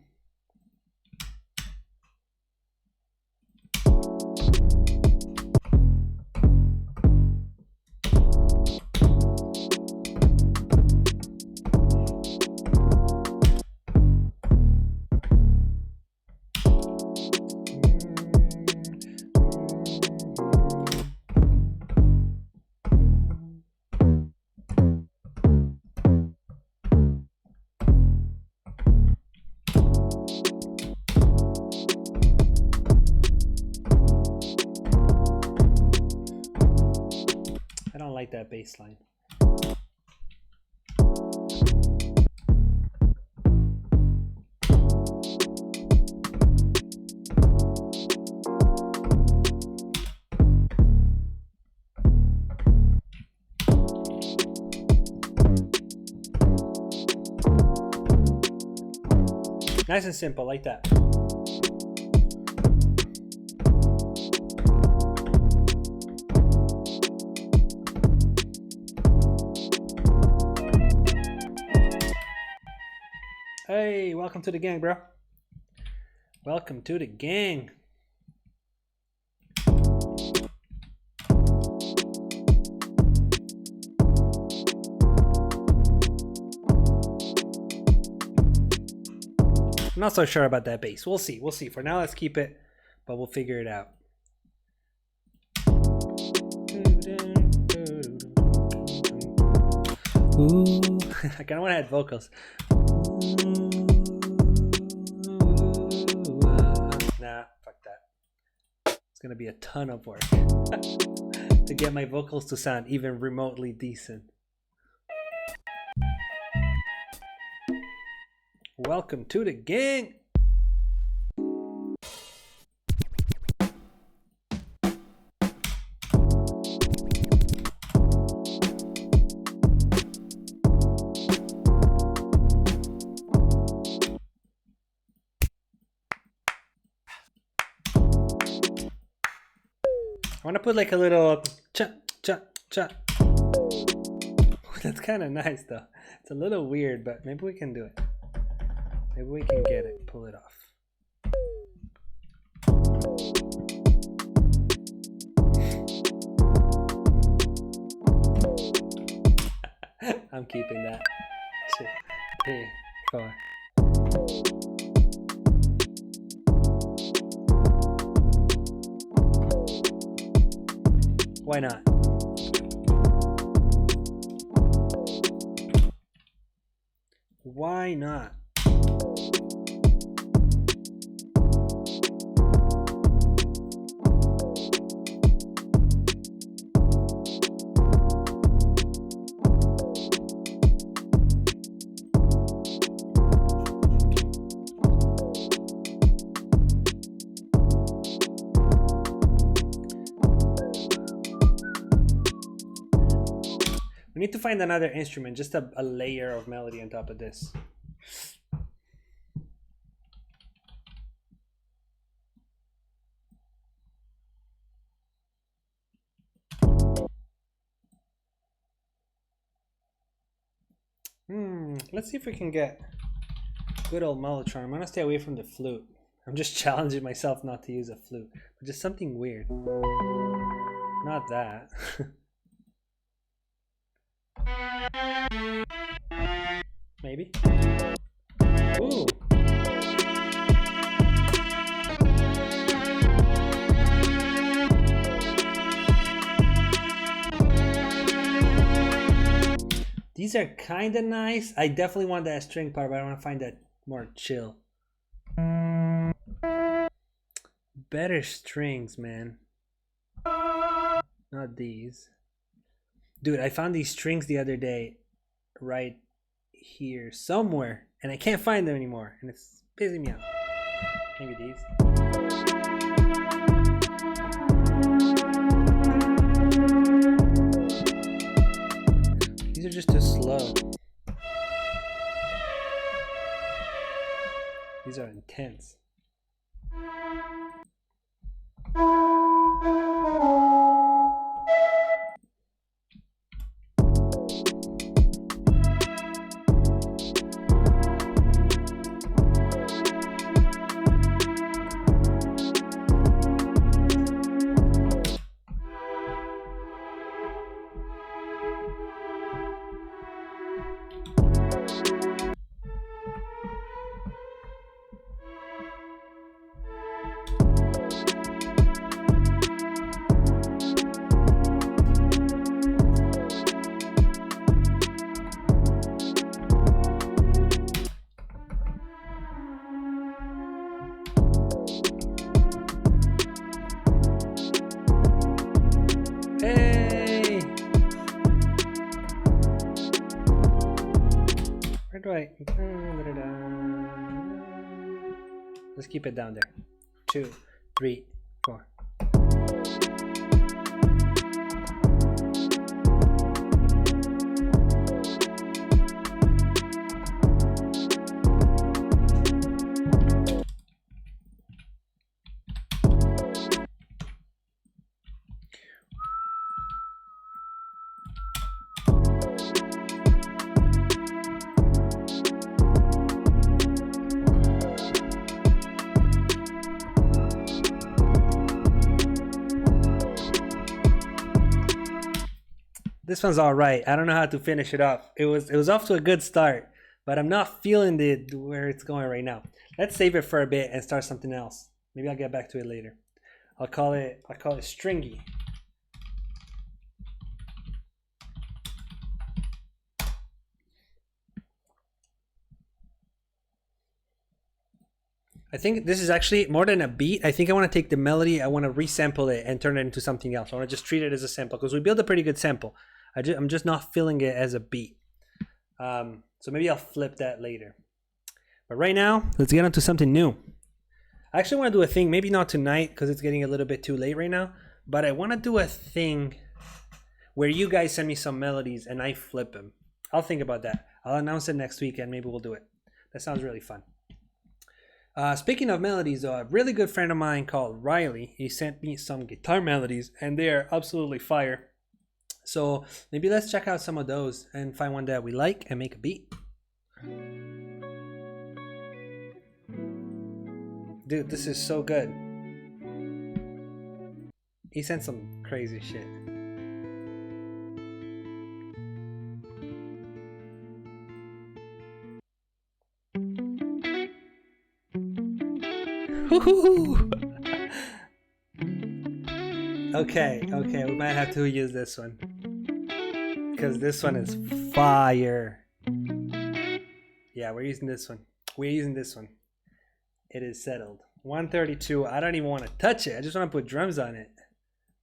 I don't like that bass line. Nice and simple, like that. Hey, welcome to the gang, bro. Welcome to the gang. I'm not so sure about that bass. We'll see. We'll see. For now, let's keep it, but we'll figure it out. Ooh, I kind of want to add vocals. Nah, fuck that. It's gonna be a ton of work to get my vocals to sound even remotely decent. Welcome to the gang. I want to put like a little cha cha cha. That's kind of nice though. It's a little weird, but maybe we can do it. Maybe we can get it, pull it off. I'm keeping that. 2, 3, 4. Why not? Why not? We need to find another instrument, just a layer of melody on top of this. Let's see if we can get good old mellotron. I'm gonna stay away from the flute. I'm just challenging myself not to use a flute, but just something weird. Not that. Maybe. Ooh. These are kind of nice. I definitely want that string part, but I want to find that more chill. Better strings, man. Not these. Dude, I found these strings the other day right here somewhere, and I can't find them anymore, and it's pissing me off. Maybe these. These are just too slow. These are intense. Hey! Where do I... Let's keep it down there. 2, 3, 4. This one's all right. I don't know how to finish it off. It was off to a good start, but I'm not feeling it where it's going right now. Let's save it for a bit and start something else. Maybe I'll get back to it later. I'll call it stringy. I think this is actually more than a beat. I think I want to take the melody, I want to resample it and turn it into something else. I want to just treat it as a sample because we built a pretty good sample. I'm just not feeling it as a beat. So maybe I'll flip that later. But right now, let's get onto something new. I actually want to do a thing, maybe not tonight because it's getting a little bit too late right now, but I want to do a thing where you guys send me some melodies and I flip them. I'll think about that. I'll announce it next week and maybe we'll do it. That sounds really fun. Speaking of melodies, a really good friend of mine called Riley, he sent me some guitar melodies and they are absolutely fire. So maybe let's check out some of those and find one that we like and make a beat. Dude, this is so good. He sent some crazy shit. Okay, we might have to use this one because this one is fire. Yeah, we're using this one. It is settled. 132. I don't even want to touch it. I just want to put drums on it.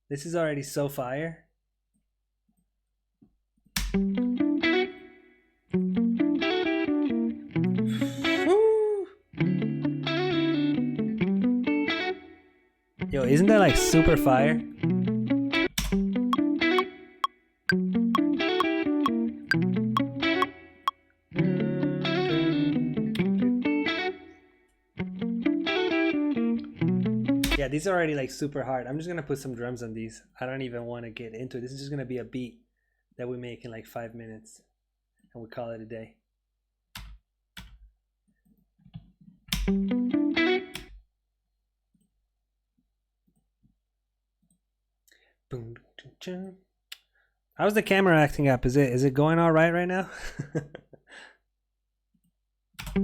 This is already so fire. Yo, isn't that like super fire? Yeah, these are already like super hard. I'm just gonna put some drums on these. I don't even want to get into it. This is just gonna be a beat that we make in like 5 minutes and we call it a day. How's the camera acting up? Is it going all right now? Yeah,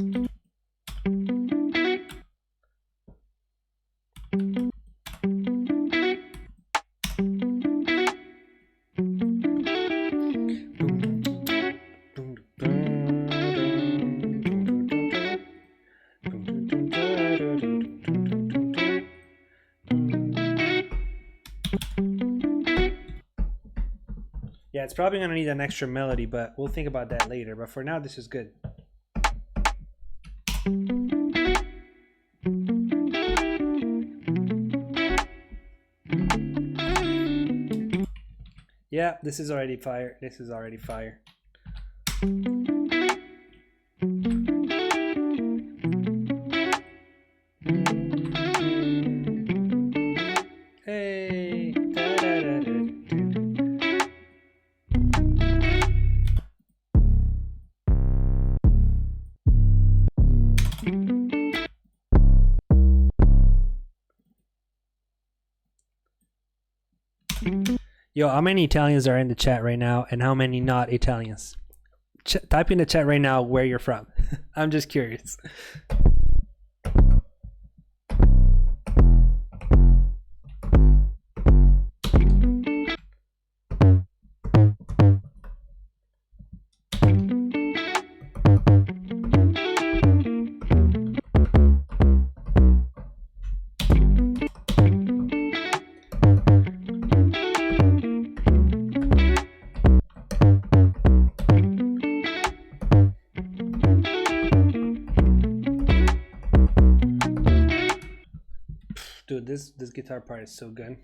it's probably gonna need an extra melody, but we'll think about that later. But for now, this is good. Yeah, this is already fire. This is already fire. Hey. Yo, how many Italians are in the chat right now and how many not Italians? Type in the chat right now where you're from. I'm just curious. Dude, this guitar part is so good.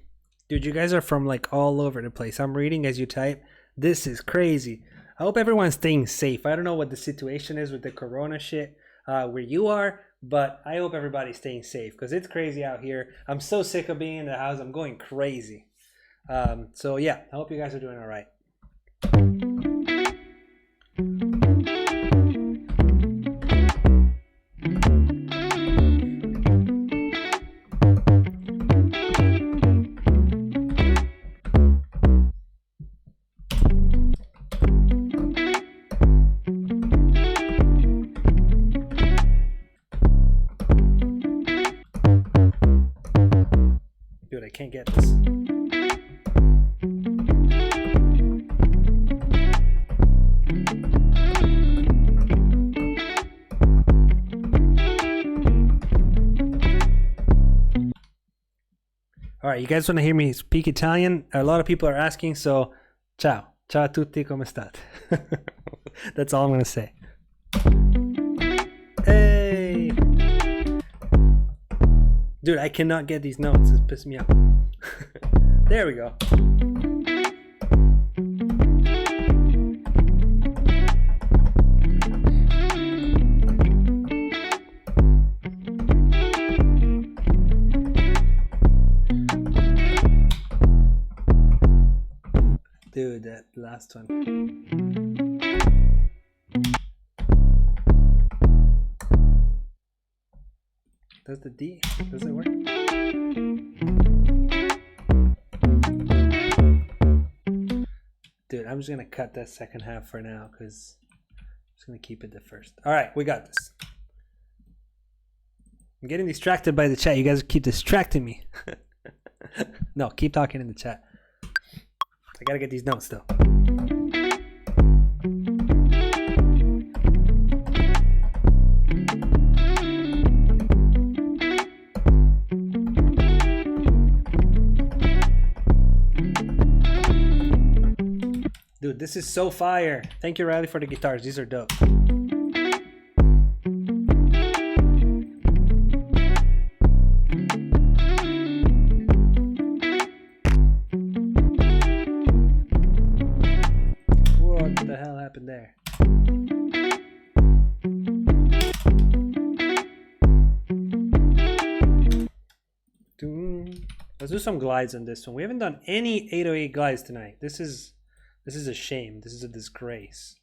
Dude, you guys are from like all over the place. I'm reading as you type. This is crazy. I hope everyone's staying safe. I don't know what the situation is with the corona shit where you are, but I hope everybody's staying safe because it's crazy out here. I'm so sick of being in the house. I'm going crazy. So yeah, I hope you guys are doing all right. Dude, I can't get this. All right, you guys want to hear me speak Italian? A lot of people are asking, so ciao. Ciao a tutti, come state? That's all I'm going to say. Hey! Dude, I cannot get these notes. It's pissing me off. There we go. Dude, that last one. Does the D? Does it work? Dude, I'm just gonna cut that second half for now because I'm just gonna keep it the first. All right, we got this. I'm getting distracted by the chat. You guys keep distracting me. No, keep talking in the chat. I gotta get these notes though. Dude, this is so fire. Thank you, Riley, for the guitars. These are dope. What the hell happened there? Let's do some glides on this one. We haven't done any 808 glides tonight. This is a shame. This is a disgrace.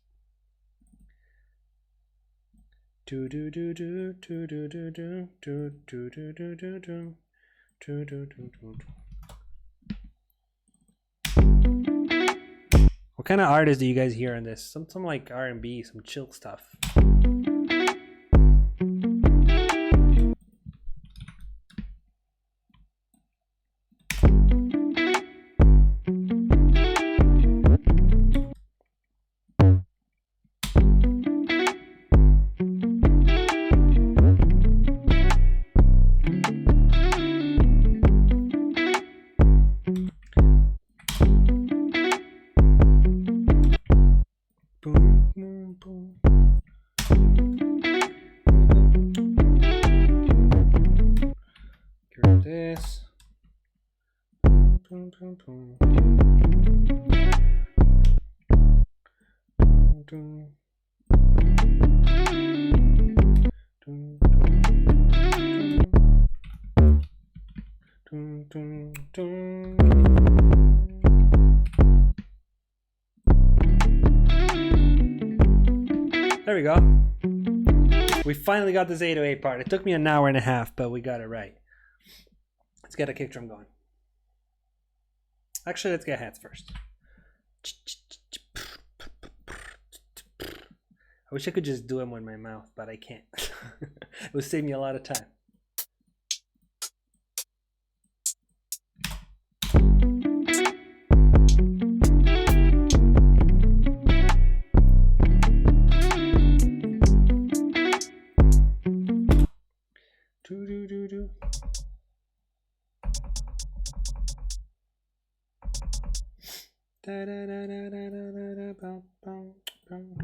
What kind of artists do you guys hear on this? Some like R&B, some chill stuff. this. There we go. We finally got this 808 part. It took me an hour and a half, but we got it right. Let's get a kick drum going. Actually, let's get hats first. I wish I could just do them with my mouth, but I can't. It would save me a lot of time.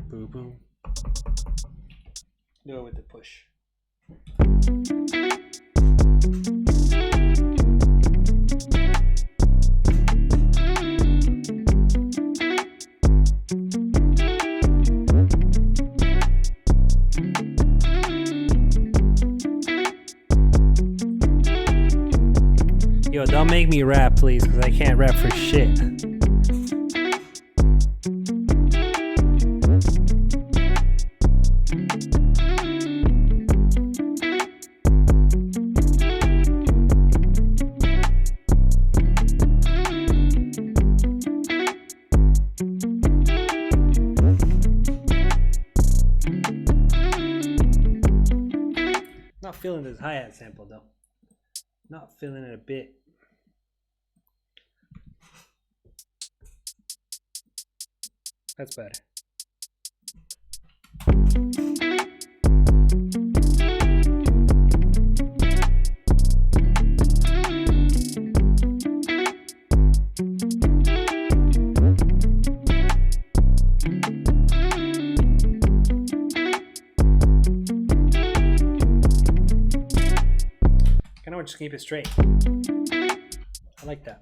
Boom, boom. Do it with the push. Yo, don't make me rap, please, because I can't rap for shit. Not feeling this hi-hat sample though. Not feeling it a bit. That's better. Just keep it straight. I like that.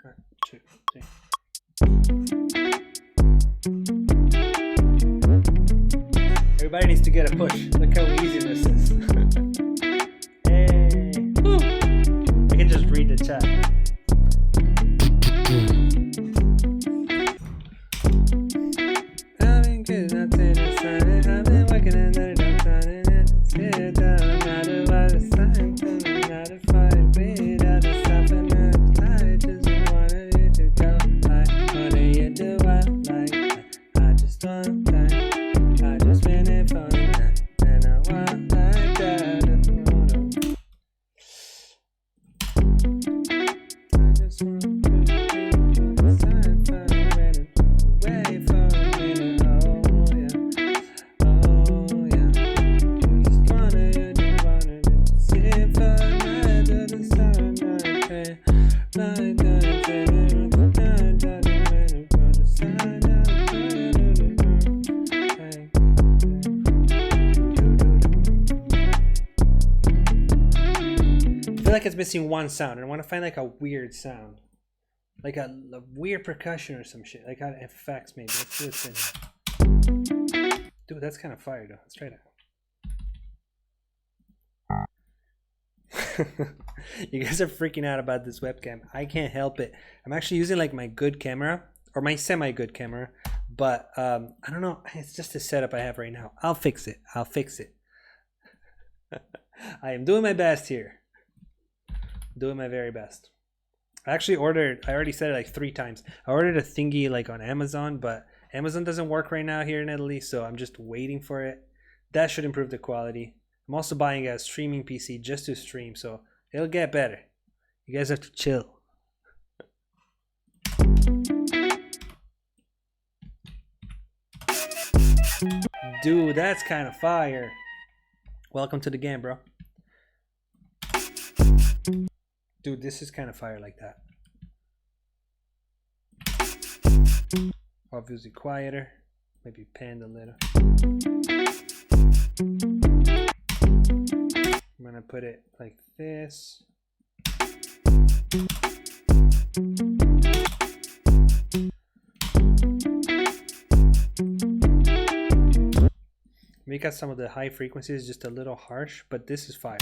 1, 2, 3. Everybody needs to get a push. Look how easy this is. Hey. Woo. I can just read the chat. I've been good, I've been working and then I'm trying to sit down. It's missing one sound, and I want to find like a weird sound, like a weird percussion or some shit, like effects maybe. Let's do this in here. Dude, that's kind of fire though. Let's try that. You guys are freaking out about this webcam. I can't help it. I'm actually using like my good camera or my semi-good camera, but I don't know. It's just a setup I have right now. I'll fix it. I'll fix it. I am doing my best here. Doing my very best. I actually ordered, I already said it like 3 times. I ordered a thingy like on Amazon, but Amazon doesn't work right now here in Italy, so I'm just waiting for it. That should improve the quality. I'm also buying a streaming PC just to stream, so it'll get better. You guys have to chill. Dude, that's kind of fire. Welcome to the game, bro. Dude, this is kind of fire like that. Obviously quieter. Maybe panned a little. I'm gonna put it like this. Make out some of the high frequencies just a little harsh, but this is fire.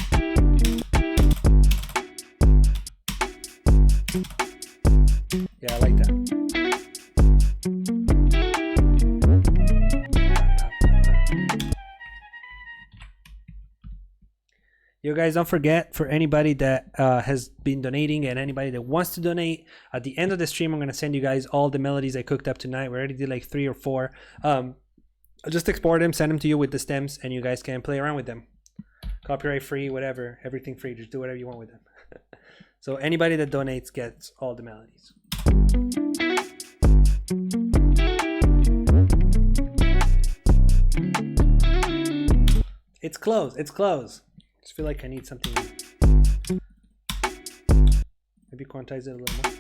Yeah, I like that. You guys don't forget, for anybody that has been donating and anybody that wants to donate, at the end of the stream I'm going to send you guys all the melodies I cooked up tonight. We already did like 3 or 4. I'll just export them, send them to you with the stems, and you guys can play around with them. Copyright free, whatever, everything free. Just do whatever you want with them. So anybody that donates gets all the melodies. It's close. It's close. I just feel like I need something. Maybe quantize it a little more.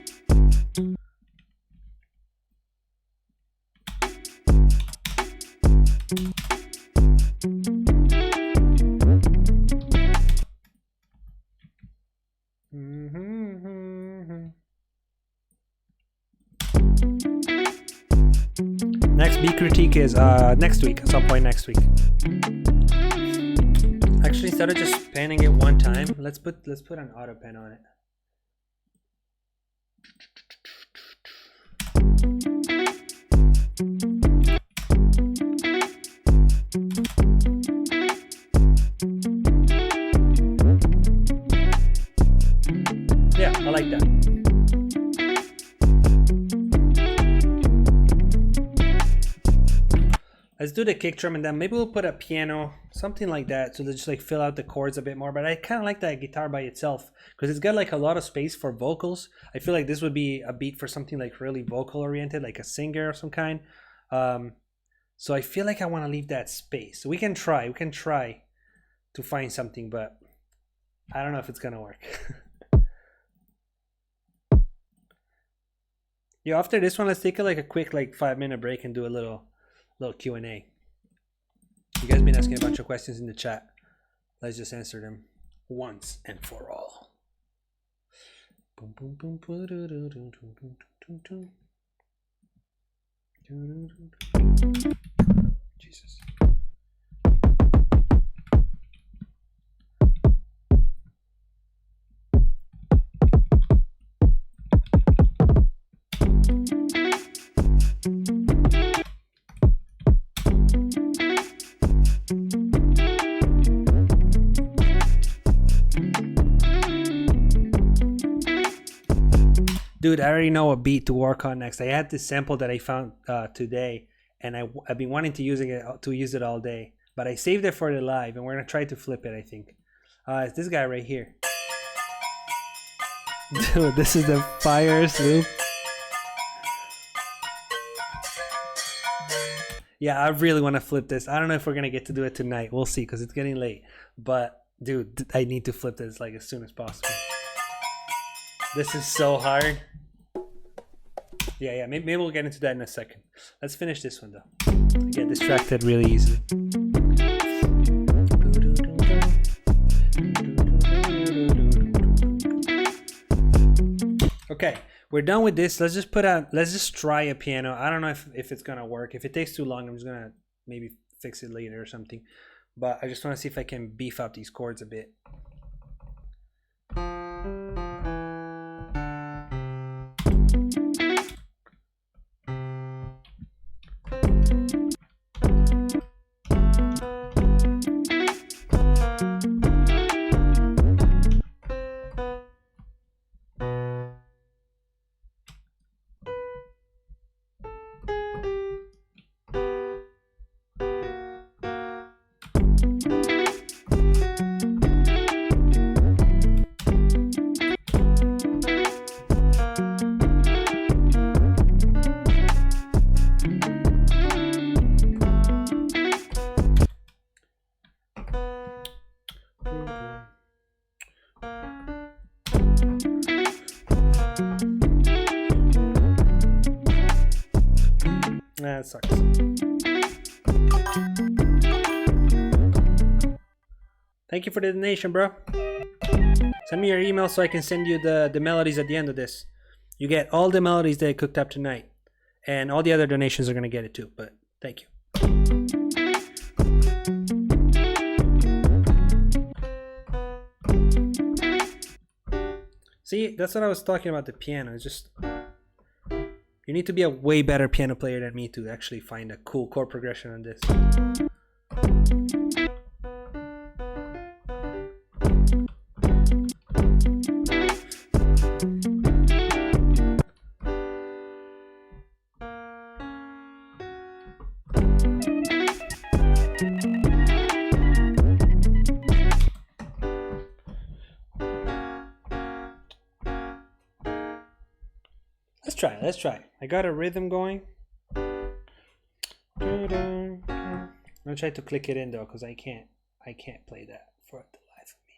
Next beat critique is next week, at some point next week. Actually, instead of just panning it one time, let's put an auto pen on it. Yeah, I like that. Let's do the kick drum, and then maybe we'll put a piano, something like that, so to just like fill out the chords a bit more. But I kind of like that guitar by itself because it's got like a lot of space for vocals. I feel like this would be a beat for something like really vocal oriented, like a singer of some kind. So I feel like I want to leave that space. So we can try to find something, but I don't know if it's gonna work. Yeah, after this one, let's take a quick 5-minute break and do a little Q&A. You guys been asking a bunch of questions in the chat. Let's just answer them once and for all. Jesus. Dude, I already know a beat to work on next. I had this sample that I found today, and I've been wanting to use it all day, but I saved it for the live, and we're gonna try to flip it. I think it's this guy right here. Dude, this is the fires loop. Yeah, I really want to flip this. I don't know if we're gonna get to do it tonight. We'll see, because it's getting late. But dude, I need to flip this like as soon as possible. This is so hard. Yeah, maybe we'll get into that in a second. Let's finish this one though. I get distracted really easily. Okay, we're done with this. Let's just try a piano. I don't know if it's gonna work. If it takes too long, I'm just gonna maybe fix it later or something. But I just want to see if I can beef up these chords a bit. That sucks. Thank you for the donation, bro. Send me your email so I can send you the melodies at the end of this. You get all the melodies that I cooked up tonight. And all the other donations are going to get it too. But thank you. See, that's what I was talking about, the piano. It's just, you need to be a way better piano player than me to actually find a cool chord progression on this. Let's try. I got a rhythm going. I'm gonna try to click it in though, because I can't play that for the life of me.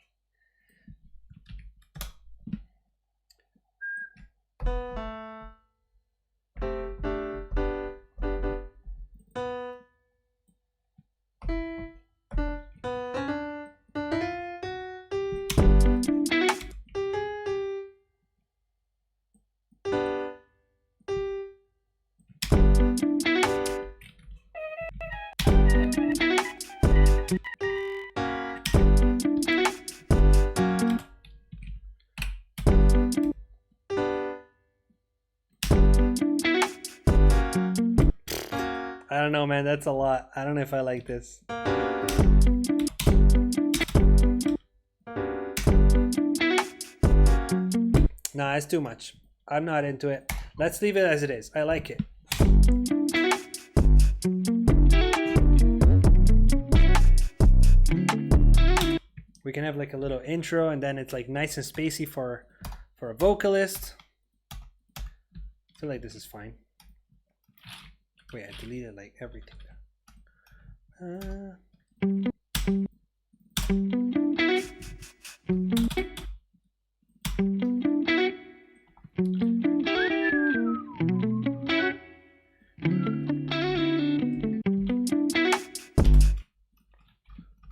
I don't know, man. That's a lot. I don't know if I like this. Nah, it's too much. I'm not into it. Let's leave it as it is. I like it. We can have like a little intro and then it's like nice and spacey for a vocalist. I feel like this is fine. Wait, I deleted like everything.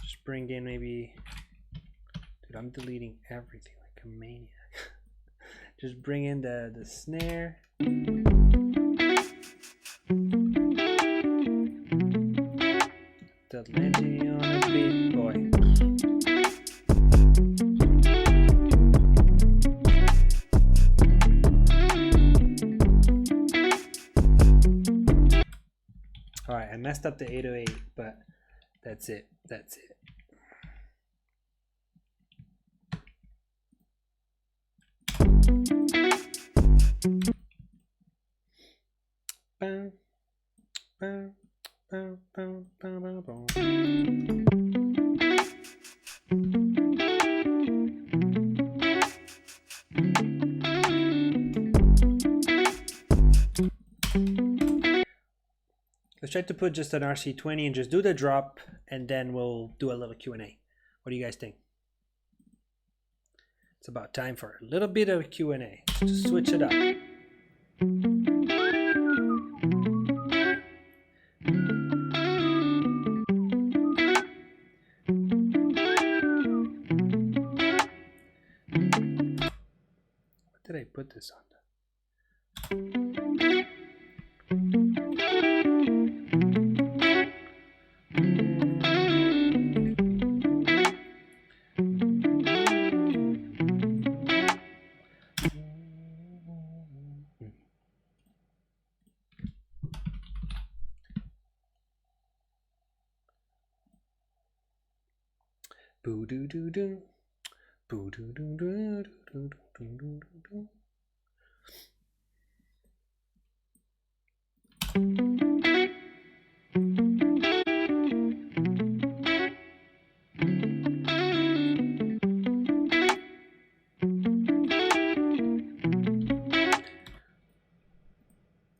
Just bring in maybe, dude, I'm deleting everything like a maniac. Just bring in the snare. EdTalenti on a beat, boy. Alright, I messed up the 808, but that's it. That's it. Bam, bam. Bow, bow, bow, bow, bow. Let's try to put just an RC20 and just do the drop, and then we'll do a little Q&A. What do you guys think? It's about time for a little bit of Q&A. Just switch it up. Did I put this on? Boo doo doo doo. Boo doo doo doo doo doo doo doo.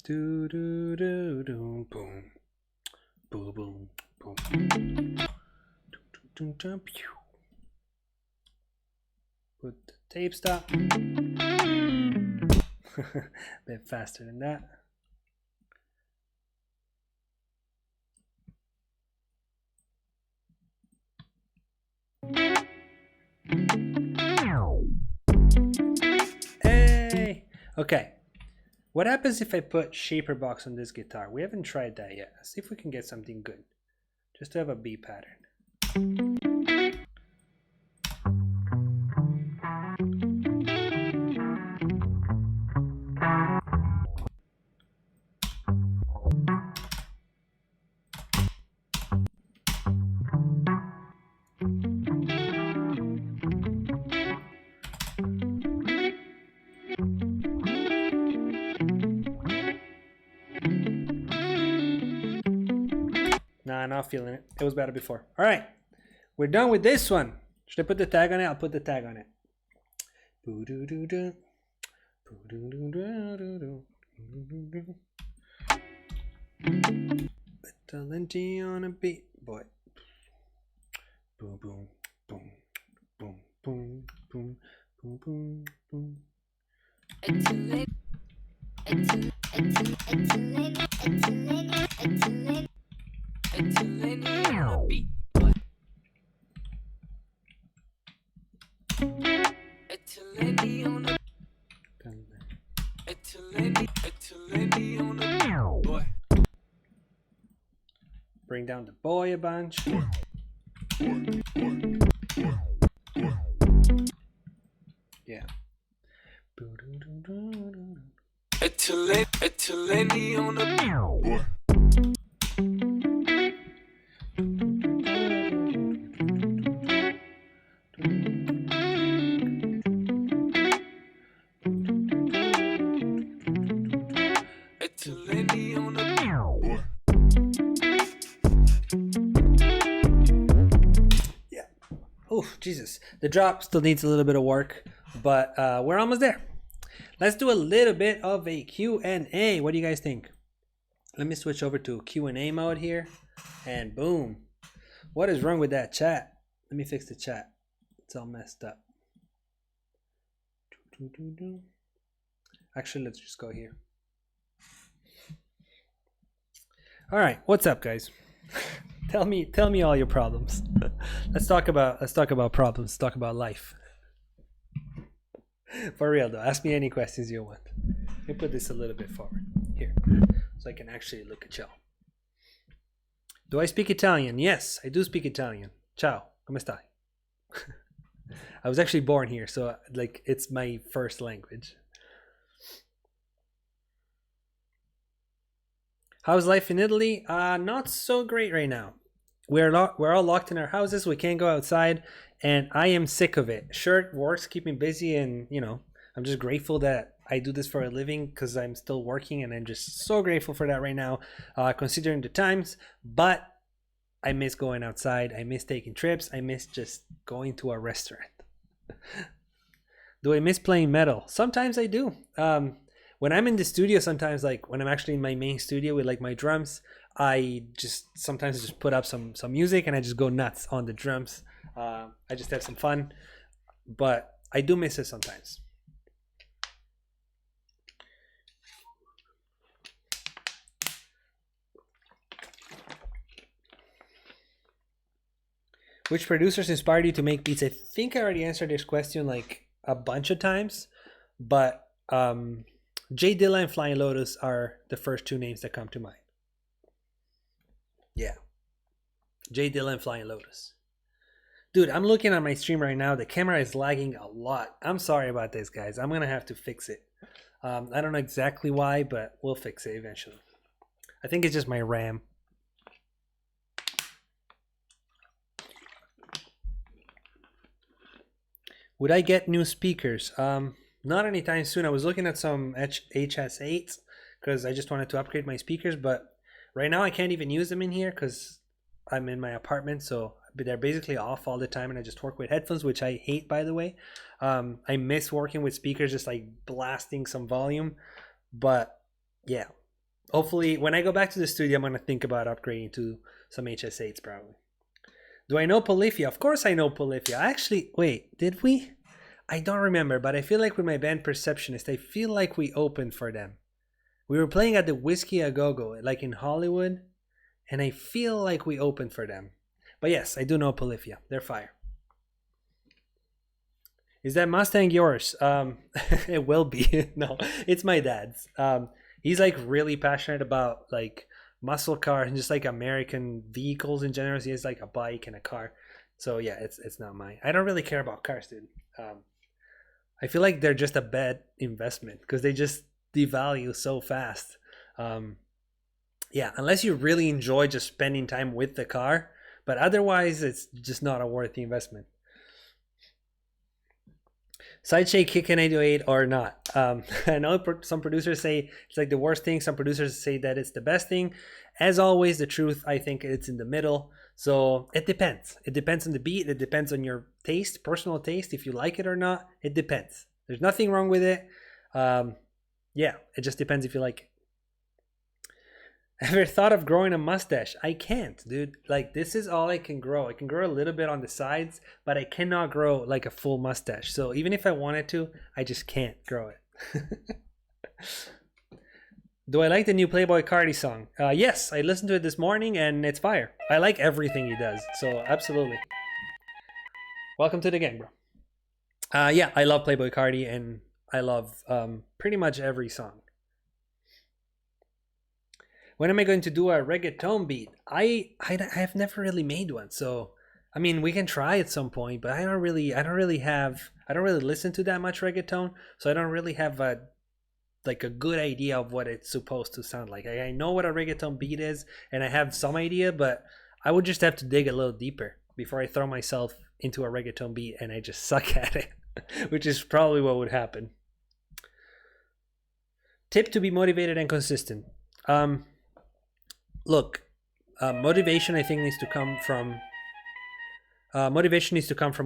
Do do do do boom, boom boom boom. Put the tape stop. Bit faster than that. Okay. What happens if I put shaper box on this guitar? We haven't tried that yet. Let's see if we can get something good. Just to have a B pattern. Nah, not feeling it. It was better before. All right. We're done with this one. Should I put the tag on it? I'll put the tag on it. EdTalenti on a beat, boy. Boom, boom, boom, boom, boom, boom, boom, boom, boom. Bring down the boy a bunch. Yeah. EdTalenti on the Oof, Jesus. The drop still needs a little bit of work, but we're almost there. Let's do a little bit of a Q&A. What do you guys think? Let me switch over to Q&A mode here, and boom. What is wrong with that chat? Let me fix the chat. It's all messed up. Actually, let's just go here. All right, what's up, guys? Tell me all your problems. Let's talk about problems. Let's talk about life. For real though, ask me any questions you want. Let me put this a little bit forward here, so I can actually look at y'all. Do I speak Italian? Yes, I do speak Italian. Ciao, come stai? I was actually born here, so like it's my first language. How's life in Italy? Not so great right now. We're all locked in our houses. We can't go outside, and I am sick of it. Sure, it works, keep me busy, and you know, I'm just grateful that I do this for a living because I'm still working, and I'm just so grateful for that right now, considering the times. But I miss going outside. I miss taking trips. I miss just going to a restaurant. Do I miss playing metal? Sometimes I do. When I'm in the studio, sometimes like when I'm actually in my main studio with like my drums, I sometimes just put up some music and I just go nuts on the drums. I just have some fun, but I do miss it sometimes. Which producers inspired you to make beats? I think I already answered this question like a bunch of times, but J Dilla and Flying Lotus are the first two names that come to mind. Yeah. J Dilla and Flying Lotus. Dude, I'm looking at my stream right now. The camera is lagging a lot. I'm sorry about this, guys. I'm going to have to fix it. I don't know exactly why, but we'll fix it eventually. I think it's just my RAM. Would I get new speakers? Not anytime soon. I was looking at some HS8s because I just wanted to upgrade my speakers, but right now I can't even use them in here because I'm in my apartment, so they're basically off all the time, and I just work with headphones, which I hate, by the way. I miss working with speakers, just like blasting some volume. But yeah, hopefully when I go back to the studio, I'm going to think about upgrading to some HS8s probably. Do I know Polyphia? Of course I know Polyphia. Actually, wait, did we? I don't remember, but I feel like with my band Perceptionist, I feel like we opened for them. We were playing at the Whiskey A Go-Go, like in Hollywood, and I feel like we opened for them. But yes, I do know Polyphia. They're fire. Is that Mustang yours? It will be. No, it's my dad's. He's like really passionate about like muscle cars and just like American vehicles in general. He has like a bike and a car. So yeah, it's not mine. I don't really care about cars, dude. I feel like they're just a bad investment because they just devalue so fast. Yeah, unless you really enjoy just spending time with the car, but otherwise it's just not a worthy investment. Sideshake kick an 808 or not. I know some producers say it's like the worst thing. Some producers say that it's the best thing. As always, the truth, I think it's in the middle. So it depends. It depends on the beat. It depends on your taste, personal taste. If you like it or not, it depends. There's nothing wrong with it. Yeah, it just depends if you like it. Ever thought of growing a mustache? I can't, dude. Like, this is all I can grow. I can grow a little bit on the sides, but I cannot grow like a full mustache. So even if I wanted to, I just can't grow it. Do I like the new Playboi Carti song? Yes, I listened to it this morning and it's fire. I like everything he does. So absolutely. Welcome to the gang, bro. Yeah, I love Playboi Carti and I love pretty much every song. When am I going to do a reggaeton beat? I have never really made one, so I mean we can try at some point, but I don't really listen to that much reggaeton, so I don't really have a good idea of what it's supposed to sound like. I know what a reggaeton beat is, and I have some idea, but I would just have to dig a little deeper before I throw myself into a reggaeton beat and I just suck at it, which is probably what would happen. Tip to be motivated and consistent. Look, motivation I think needs to come from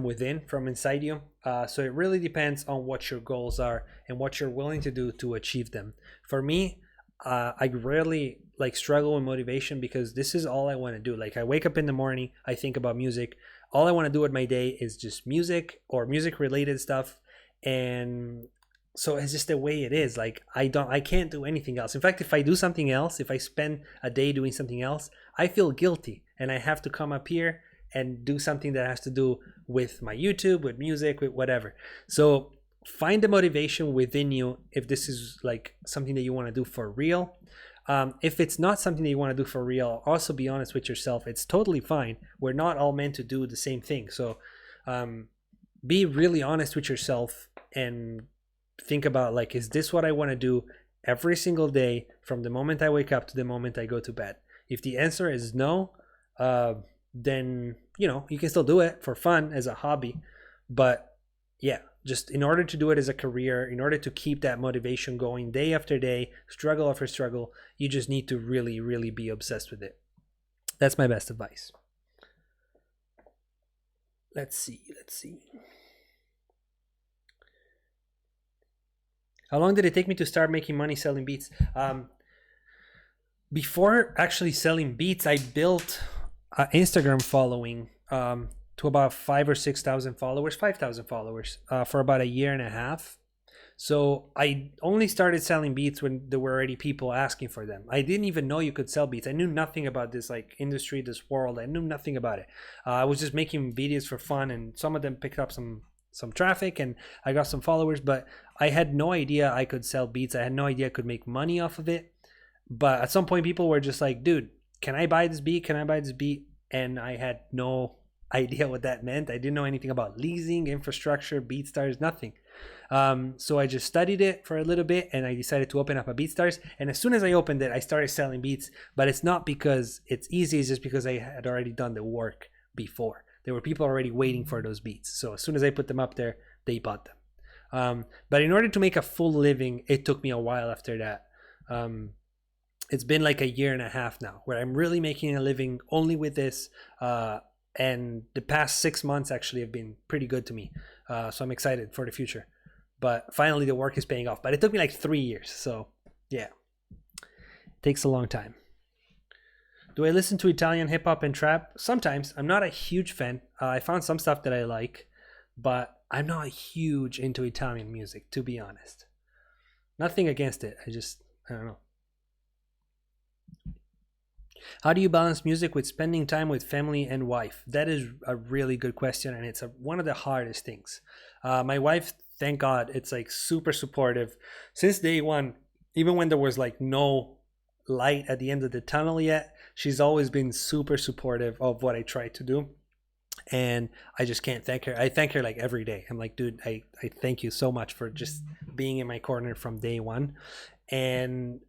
within, from inside you. So it really depends on what your goals are and what you're willing to do to achieve them. For me, I rarely struggle with motivation because this is all I want to do. Like, I wake up in the morning, I think about music. All I want to do with my day is just music or music related stuff, and so it's just the way it is. Like, I can't do anything else. In fact, if I do something else, if I spend a day doing something else, I feel guilty and I have to come up here and do something that has to do with my YouTube, with music, with whatever. So find the motivation within you if this is like something that you want to do for real. If it's not something that you want to do for real, also be honest with yourself. It's totally fine. We're not all meant to do the same thing. So be really honest with yourself and think about, like, is this what I want to do every single day from the moment I wake up to the moment I go to bed? If the answer is no, then you can still do it for fun as a hobby, but yeah, just in order to do it as a career, in order to keep that motivation going day after day, struggle after struggle, you just need to really, really be obsessed with it. That's my best advice. Let's see. How long did it take me to start making money selling beats? Before actually selling beats, I built an Instagram following to about 5,000 or 6,000 followers, 5,000 followers for about a year and a half. So I only started selling beats when there were already people asking for them. I didn't even know you could sell beats. I knew nothing about this industry, this world. I knew nothing about it. I was just making videos for fun, and some of them picked up some traffic and I got some followers, but I had no idea I could sell beats. I had no idea I could make money off of it. But at some point people were just like, dude, can I buy this beat? And I had no idea what that meant. I didn't know anything about leasing, infrastructure, BeatStars, nothing. So I just studied it for a little bit and I decided to open up a BeatStars. And as soon as I opened it, I started selling beats, but it's not because it's easy. It's just because I had already done the work before. There were people already waiting for those beats. So as soon as I put them up there, they bought them. But in order to make a full living, it took me a while after that. It's been like a year and a half now where I'm really making a living only with this. And the past 6 months actually have been pretty good to me. So I'm excited for the future. But finally the work is paying off. But it took me like 3 years. So yeah, it takes a long time. Do I listen to Italian hip hop and trap? Sometimes. I'm not a huge fan. I found some stuff that I like, but I'm not huge into Italian music, to be honest. Nothing against it. I don't know. How do you balance music with spending time with family and wife? That is a really good question, and it's one of the hardest things. My wife, thank God, it's like super supportive since day one. Even when there was like no light at the end of the tunnel yet, she's always been super supportive of what I try to do. And I just can't thank her. I thank her like every day. I'm like, dude, I thank you so much for just being in my corner from day one. And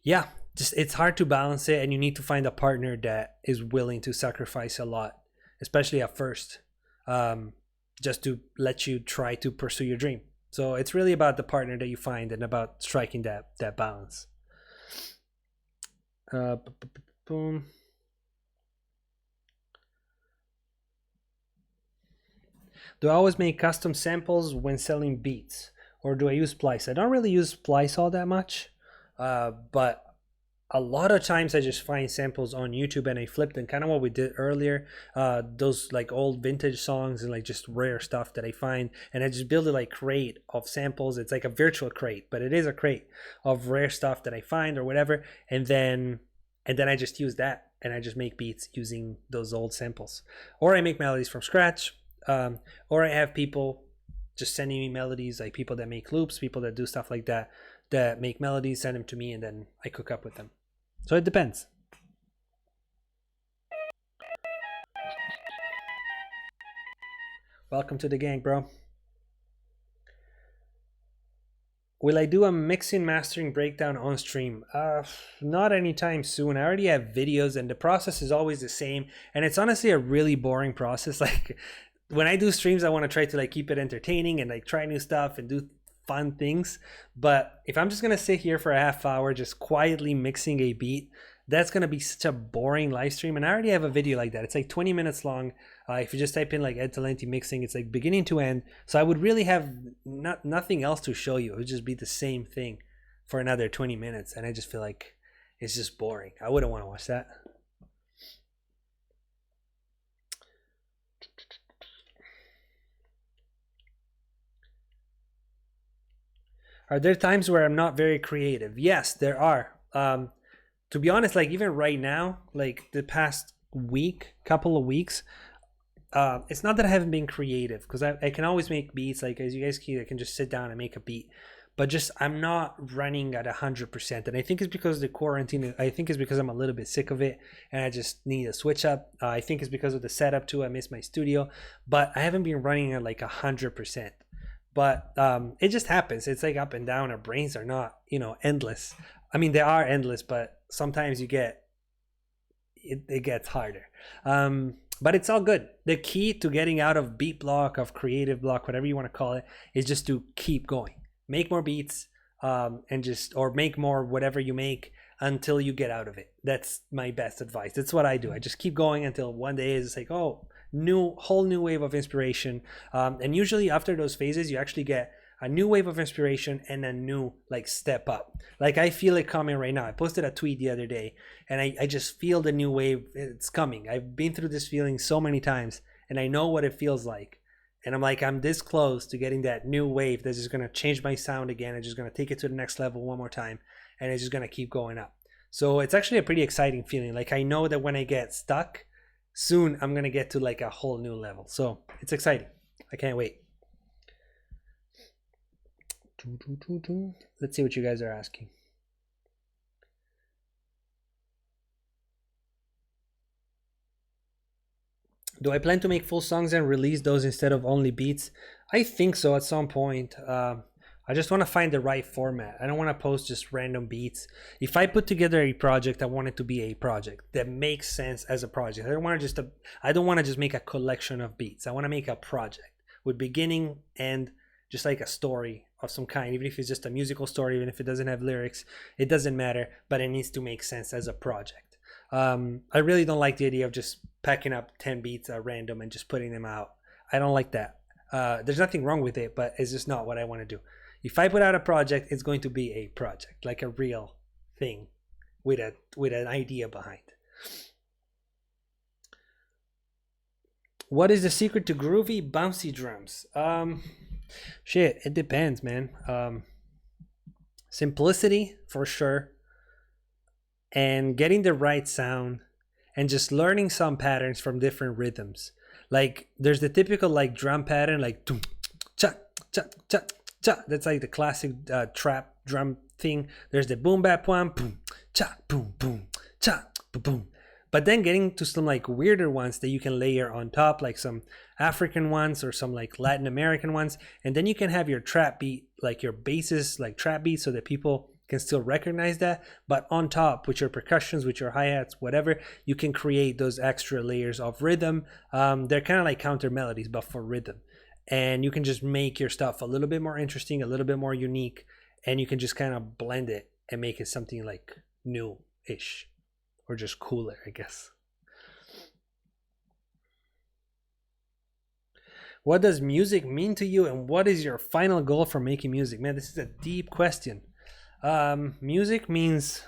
yeah, just it's hard to balance it, and you need to find a partner that is willing to sacrifice a lot, especially at first, just to let you try to pursue your dream. So it's really about the partner that you find and about striking that balance. Boom. Do I always make custom samples when selling beats, or do I use Splice? I don't really use Splice all that much, but a lot of times I just find samples on YouTube and I flip them, kind of what we did earlier, those like old vintage songs and like just rare stuff that I find, and I just build a like crate of samples. It's like a virtual crate, but it is a crate of rare stuff that I find or whatever, and then I just use that and I just make beats using those old samples, or I make melodies from scratch, or I have people just sending me melodies, like people that make loops, people that do stuff like that, that make melodies, send them to me, and then I cook up with them. So it depends. Welcome to the gang, bro. Will I do a mixing mastering breakdown on stream? Not anytime soon. I already have videos, and the process is always the same, and it's honestly a really boring process. Like when I do streams, I want to try to like keep it entertaining and like try new stuff and do fun things. But if I'm just gonna sit here for a half hour just quietly mixing a beat, that's gonna be such a boring live stream. And I already have a video like that. It's like 20 minutes long. If you just type in like EdTalenti mixing, it's like beginning to end. So I would really have nothing else to show you. It would just be the same thing for another 20 minutes, and I just feel like it's just boring. I wouldn't want to watch that. Are there times where I'm not very creative? Yes, there are. To be honest, like even right now, like the past couple of weeks, it's not that I haven't been creative, because I can always make beats. Like as you guys see, I can just sit down and make a beat, but just I'm not running at 100%. And I think it's because of the quarantine. I think it's because I'm a little bit sick of it and I just need a switch up. I think it's because of the setup too. I miss my studio, but I haven't been running at like 100%. But it just happens. It's like up and down. Our brains are not, endless. I mean, they are endless, but sometimes it gets harder. But it's all good. The key to getting out of beat block, of creative block, whatever you want to call it, is just to keep going. Make more beats, or make more whatever you make until you get out of it. That's my best advice. That's what I do. I just keep going until one day it's like, oh, whole new wave of inspiration. And usually after those phases, you actually get a new wave of inspiration and a new like step up. Like I feel it coming right now. I posted a tweet the other day and I just feel the new wave. It's coming. I've been through this feeling so many times and I know what it feels like. And I'm like, I'm this close to getting that new wave that's just going to change my sound again. I'm just going to take it to the next level one more time. And it's just going to keep going up. So it's actually a pretty exciting feeling. Like I know that when I get stuck, soon I'm going to get to like a whole new level. So it's exciting. I can't wait. Let's see what you guys are asking. Do I plan to make full songs and release those instead of only beats? I think so at some point. I just want to find the right format. I don't want to post just random beats. If I put together a project, I want it to be a project that makes sense as a project. I don't want to just make a collection of beats. I want to make a project with beginning and just like a story of some kind, even if it's just a musical story, even if it doesn't have lyrics, it doesn't matter, but it needs to make sense as a project. I really don't like the idea of just packing up 10 beats at random and just putting them out. I don't like that. There's nothing wrong with it, but it's just not what I want to do. If I put out a project, it's going to be a project, like a real thing with an idea behind. What is the secret to groovy, bouncy drums? Shit, it depends, man. Simplicity, for sure. And getting the right sound and just learning some patterns from different rhythms. Like there's the typical like drum pattern, like cha cha cha. That's like the classic trap drum thing. There's the boom bap one, boom cha boom boom cha boom boom. But then getting to some like weirder ones that you can layer on top, like some African ones or some like Latin American ones, and then you can have your trap beat, like your basses, like trap beat, so that people can still recognize that. But on top, with your percussions, with your hi-hats, whatever, you can create those extra layers of rhythm. They're kind of like counter melodies, but for rhythm. And you can just make your stuff a little bit more interesting, a little bit more unique, and you can just kind of blend it and make it something like new-ish. Or just cooler, I guess. What does music mean to you, and what is your final goal for making music? Man, this is a deep question. Music means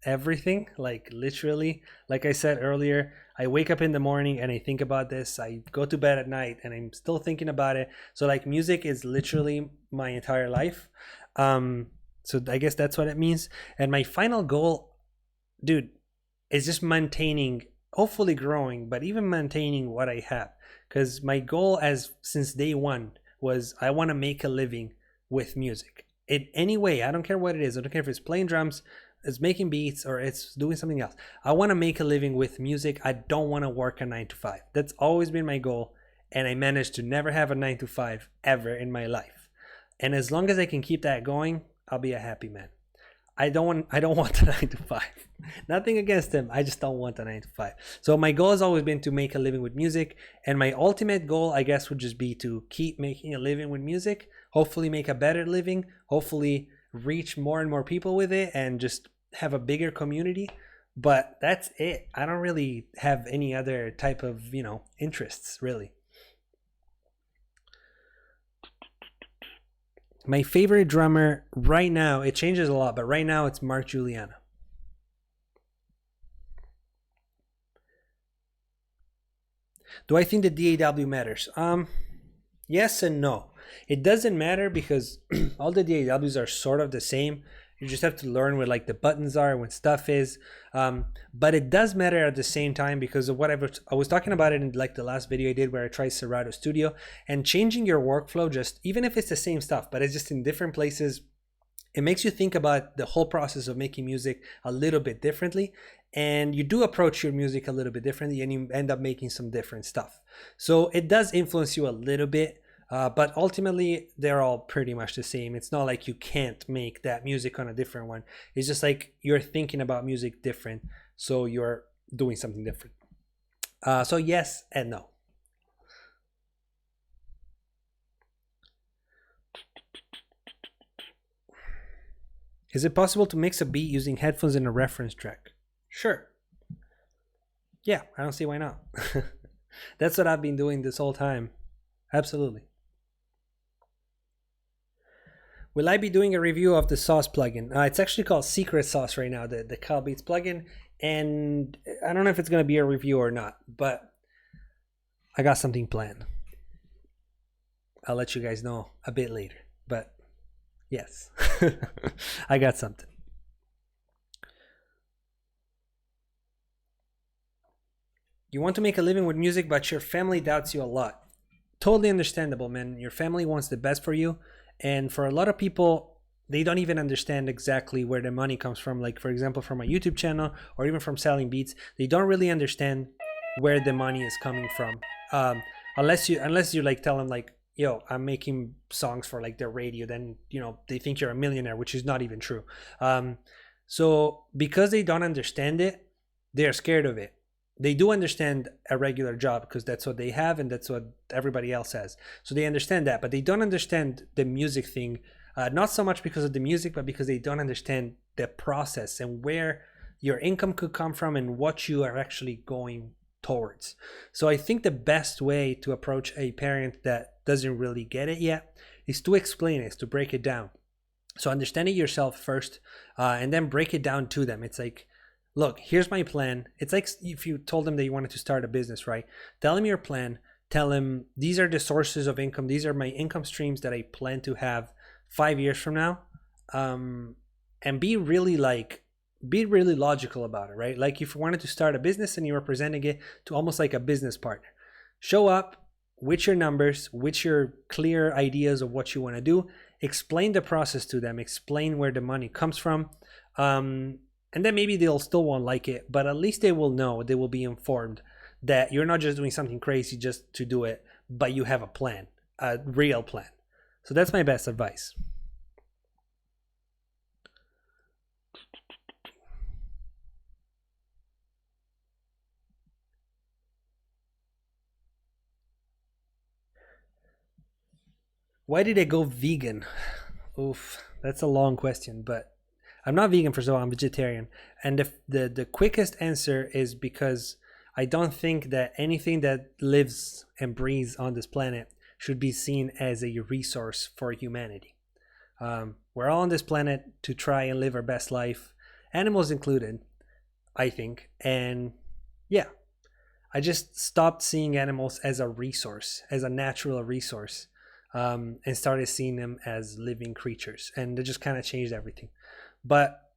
everything, like literally. Like I said earlier, I wake up in the morning and I think about this. I go to bed at night and I'm still thinking about it. So like music is literally my entire life. So I guess that's what it means. And my final goal, dude, is just maintaining, hopefully growing, but even maintaining what I have. Because my goal since day one was I want to make a living with music. In any way, I don't care what it is. I don't care if it's playing drums, it's making beats, or it's doing something else. I want to make a living with music. I don't want to work a 9 to 5. That's always been my goal. And I managed to never have a 9 to 5 ever in my life. And as long as I can keep that going, I'll be a happy man. I don't want a 9 to 5. Nothing against them. I just don't want a 9 to 5. So my goal has always been to make a living with music. And my ultimate goal, I guess, would just be to keep making a living with music. Hopefully make a better living. Hopefully reach more and more people with it and just have a bigger community. But that's it. I don't really have any other type of, interests, really. My favorite drummer right now, it changes a lot, but right now it's Mark Juliana. Do I think the DAW matters? Yes and no. It doesn't matter because all the DAWs are sort of the same. You just have to learn where like the buttons are, when stuff is. But it does matter at the same time because of what I was talking about it in like the last video I did where I tried Serato Studio, and changing your workflow, just even if it's the same stuff, but it's just in different places, it makes you think about the whole process of making music a little bit differently. And you do approach your music a little bit differently and you end up making some different stuff. So it does influence you a little bit. But ultimately, they're all pretty much the same. It's not like you can't make that music on a different one. It's just like you're thinking about music different, so you're doing something different. So yes and no. Is it possible to mix a beat using headphones in a reference track? Sure. Yeah, I don't see why not. That's what I've been doing this whole time. Absolutely. Will I be doing a review of the Sauce plugin? It's actually called Secret Sauce right now, the Cal Beats plugin. And I don't know if it's going to be a review or not, but I got something planned. I'll let you guys know a bit later. But yes, I got something. You want to make a living with music, but your family doubts you a lot. Totally understandable, man. Your family wants the best for you. And for a lot of people, they don't even understand exactly where the money comes from. Like, for example, from a YouTube channel or even from selling beats, they don't really understand where the money is coming from. Unless you like tell them like, yo, I'm making songs for like the radio, then, they think you're a millionaire, which is not even true. So because they don't understand it, they're scared of it. They do understand a regular job because that's what they have and that's what everybody else has. So they understand that, but they don't understand the music thing. Not so much because of the music, but because they don't understand the process and where your income could come from and what you are actually going towards. So I think the best way to approach a parent that doesn't really get it yet is to explain it, to break it down. So understand it yourself first, and then break it down to them. It's like, look, here's my plan. It's like if you told them that you wanted to start a business, right? Tell them your plan. Tell them these are the sources of income. These are my income streams that I plan to have 5 years from now. And be really logical about it, right? Like if you wanted to start a business and you were presenting it to almost like a business partner. Show up, with your numbers, with your clear ideas of what you want to do. Explain the process to them, explain where the money comes from, and then maybe they'll still won't like it, but at least they will know, they will be informed that you're not just doing something crazy just to do it, but you have a plan, a real plan. So that's my best advice. Why did I go vegan? Oof, that's a long question, but I'm not vegan, first of all, I'm vegetarian. And the quickest answer is because I don't think that anything that lives and breathes on this planet should be seen as a resource for humanity. We're all on this planet to try and live our best life, animals included, I think. And yeah, I just stopped seeing animals as a resource, as a natural resource. And started seeing them as living creatures, and it just kind of changed everything. But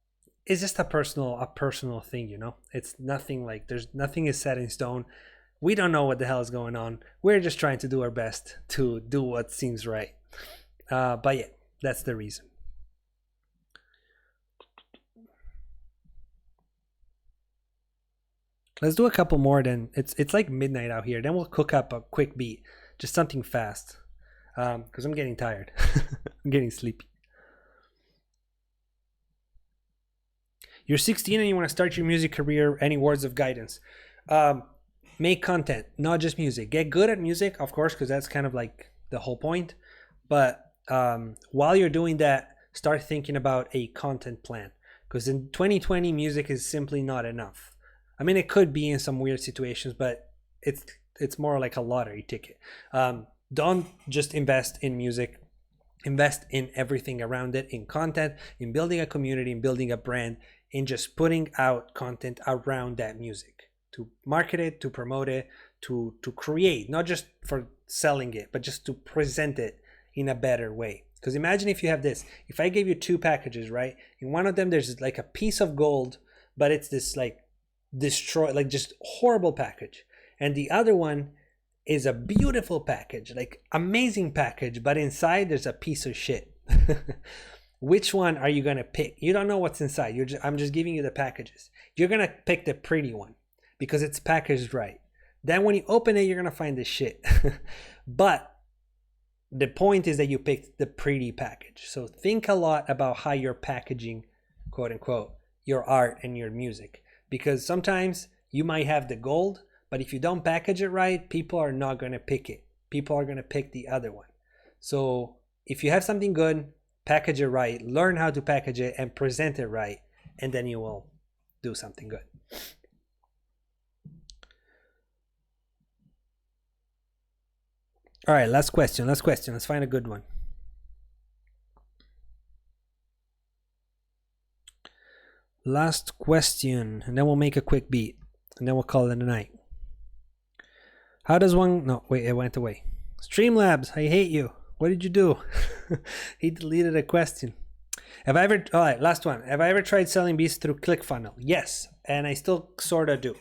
it's just a personal thing, you know. It's nothing like, there's nothing is set in stone. We don't know what the hell is going on. We're just trying to do our best to do what seems right. But yeah, that's the reason. Let's do a couple more. Then it's like midnight out here. Then we'll cook up a quick beat, just something fast. Because I'm getting tired. I'm getting sleepy. You're 16 and you want to start your music career. Any words of guidance? Make content, not just music. Get good at music, of course, because that's kind of like the whole point. But while you're doing that, start thinking about a content plan. Because in 2020, music is simply not enough. I mean, it could be in some weird situations, but it's more like a lottery ticket. Don't just invest in music, invest in everything around it, in content, in building a community, in building a brand, in just putting out content around that music, to market it, to promote it, to create, not just for selling it, but just to present it in a better way. Because imagine if you have this, if I gave you two packages, right? In one of them, there's like a piece of gold, but it's this like just horrible package. And the other one is a beautiful package, like amazing package, but inside there's a piece of shit. Which one are you gonna pick? You don't know what's inside. I'm just giving you the packages. You're gonna pick the pretty one because it's packaged right. Then when you open it, you're gonna find the shit. But the point is that you picked the pretty package. So think a lot about how you're packaging, quote unquote, your art and your music, because sometimes you might have the gold, but if you don't package it right, people are not going to pick it. People are going to pick the other one. So if you have something good, package it right, learn how to package it and present it right, and then you will do something good. All right, last question. Let's find a good one. Last question, and then we'll make a quick beat, and then we'll call it a night. How does one... No, wait, it went away. Streamlabs, I hate you. What did you do? He deleted a question. Have I ever... All right, last one. Have I ever tried selling beats through ClickFunnels? Yes, and I still sort of do.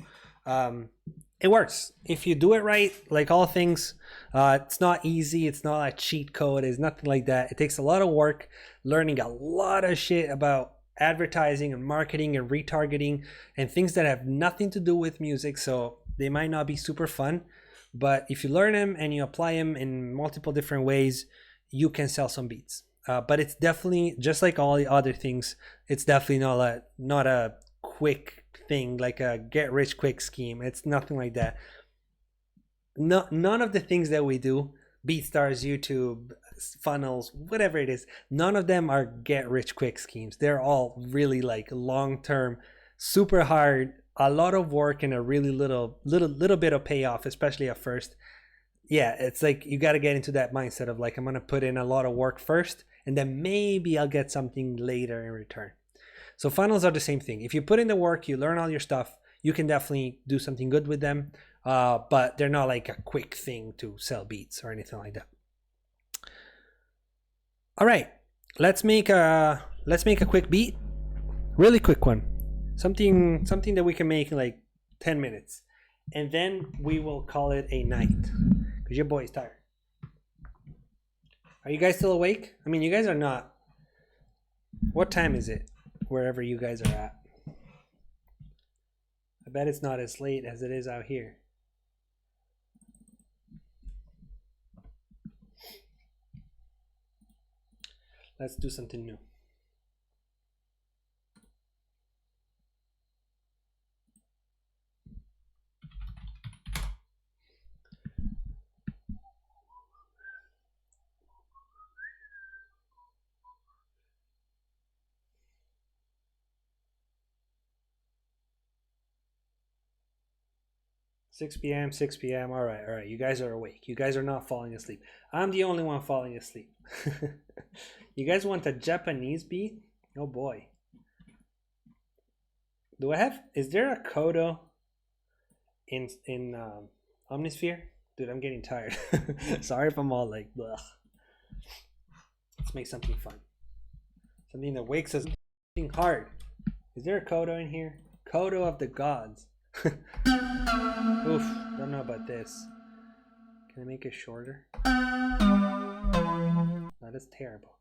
It works. If you do it right, like all things, it's not easy. It's not a cheat code. It's nothing like that. It takes a lot of work, learning a lot of shit about advertising and marketing and retargeting and things that have nothing to do with music. So they might not be super fun. But if you learn them and you apply them in multiple different ways, you can sell some beats. But it's definitely, just like all the other things, it's definitely not a quick thing, like a get rich quick scheme. It's nothing like that. None of the things that we do, BeatStars, YouTube, funnels, whatever it is, none of them are get rich quick schemes. They're all really like long-term, super hard, a lot of work and a really little bit of payoff, especially at first. Yeah, it's like you got to get into that mindset of like, I'm going to put in a lot of work first and then maybe I'll get something later in return. So funnels are the same thing. If you put in the work, you learn all your stuff, you can definitely do something good with them. But they're not like a quick thing to sell beats or anything like that. All right, let's make a quick beat, really quick one. Something that we can make in like 10 minutes. And then we will call it a night. Because your boy's tired. Are you guys still awake? I mean, you guys are not. What time is it? Wherever you guys are at. I bet it's not as late as it is out here. Let's do something new. Six p.m. All right. You guys are awake. You guys are not falling asleep. I'm the only one falling asleep. You guys want a Japanese beat? Oh boy. Do I have? Is there a Kodo in Omnisphere? Dude, I'm getting tired. Sorry if I'm all like, bleh. Let's make something fun. Something that wakes us something hard. Is there a Kodo in here? Kodo of the gods. Oof, don't know about this. Can I make it shorter? That is terrible.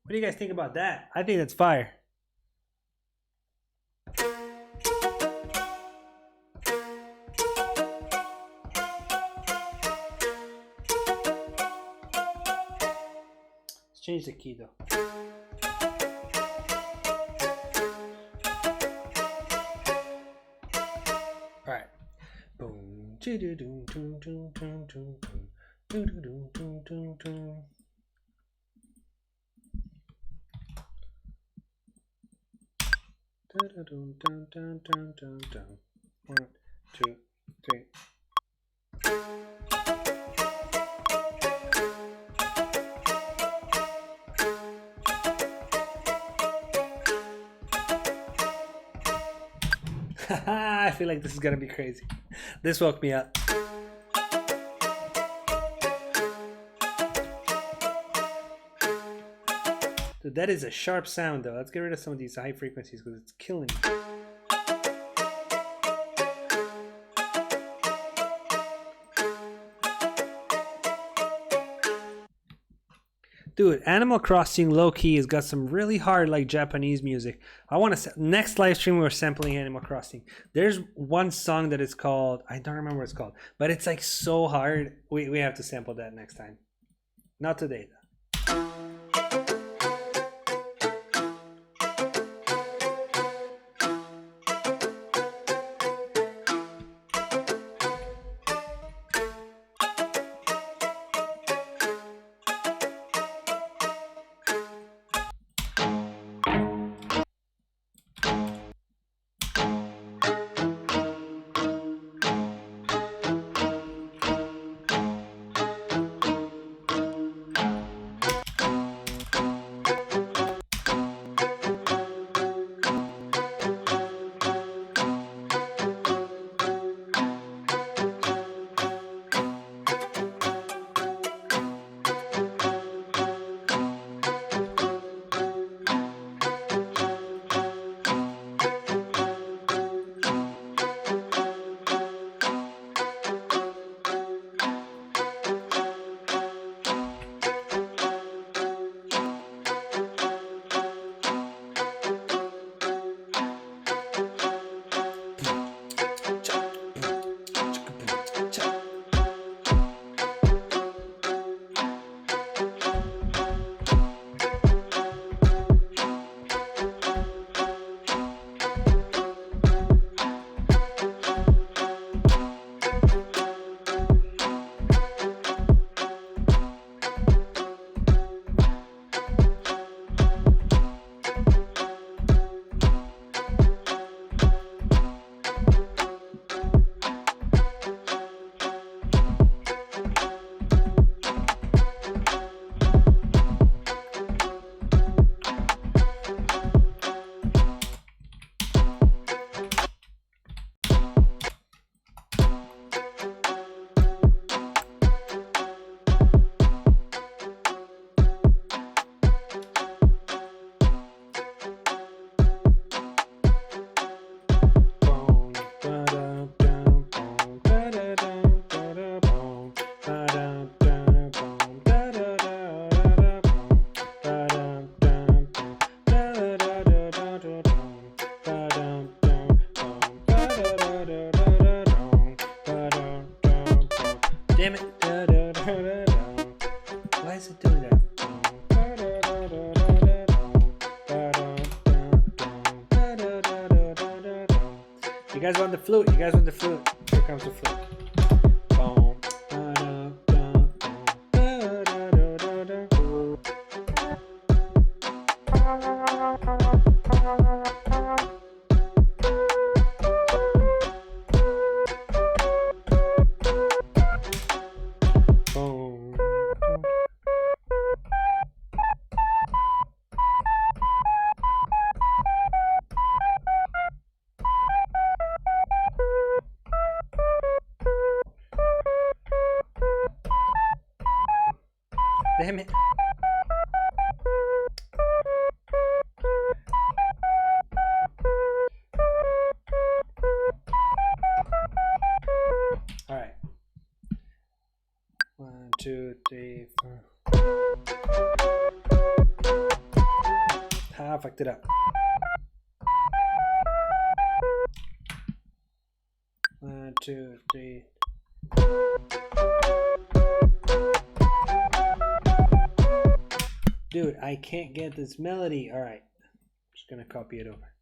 What do you guys think about that? I think that's fire. Let's change the key though. All right. Boom. One, two, three. I feel like this is gonna be crazy. This woke me up. Dude, that is a sharp sound though. Let's get rid of some of these high frequencies because it's killing me. Dude, Animal Crossing low-key has got some really hard like Japanese music. I want to next live stream we're sampling Animal Crossing. There's one song that is called, I don't remember what it's called, but it's like so hard. We have to sample that next time. Not today though. You guys want the flute? You guys want the flute? Here comes the flute. Boom. Damn it. All right. 1, 2, 3, 4. Ah, fucked it up. 1, 2, 3. Dude, I can't get this melody. All right, just gonna copy it over.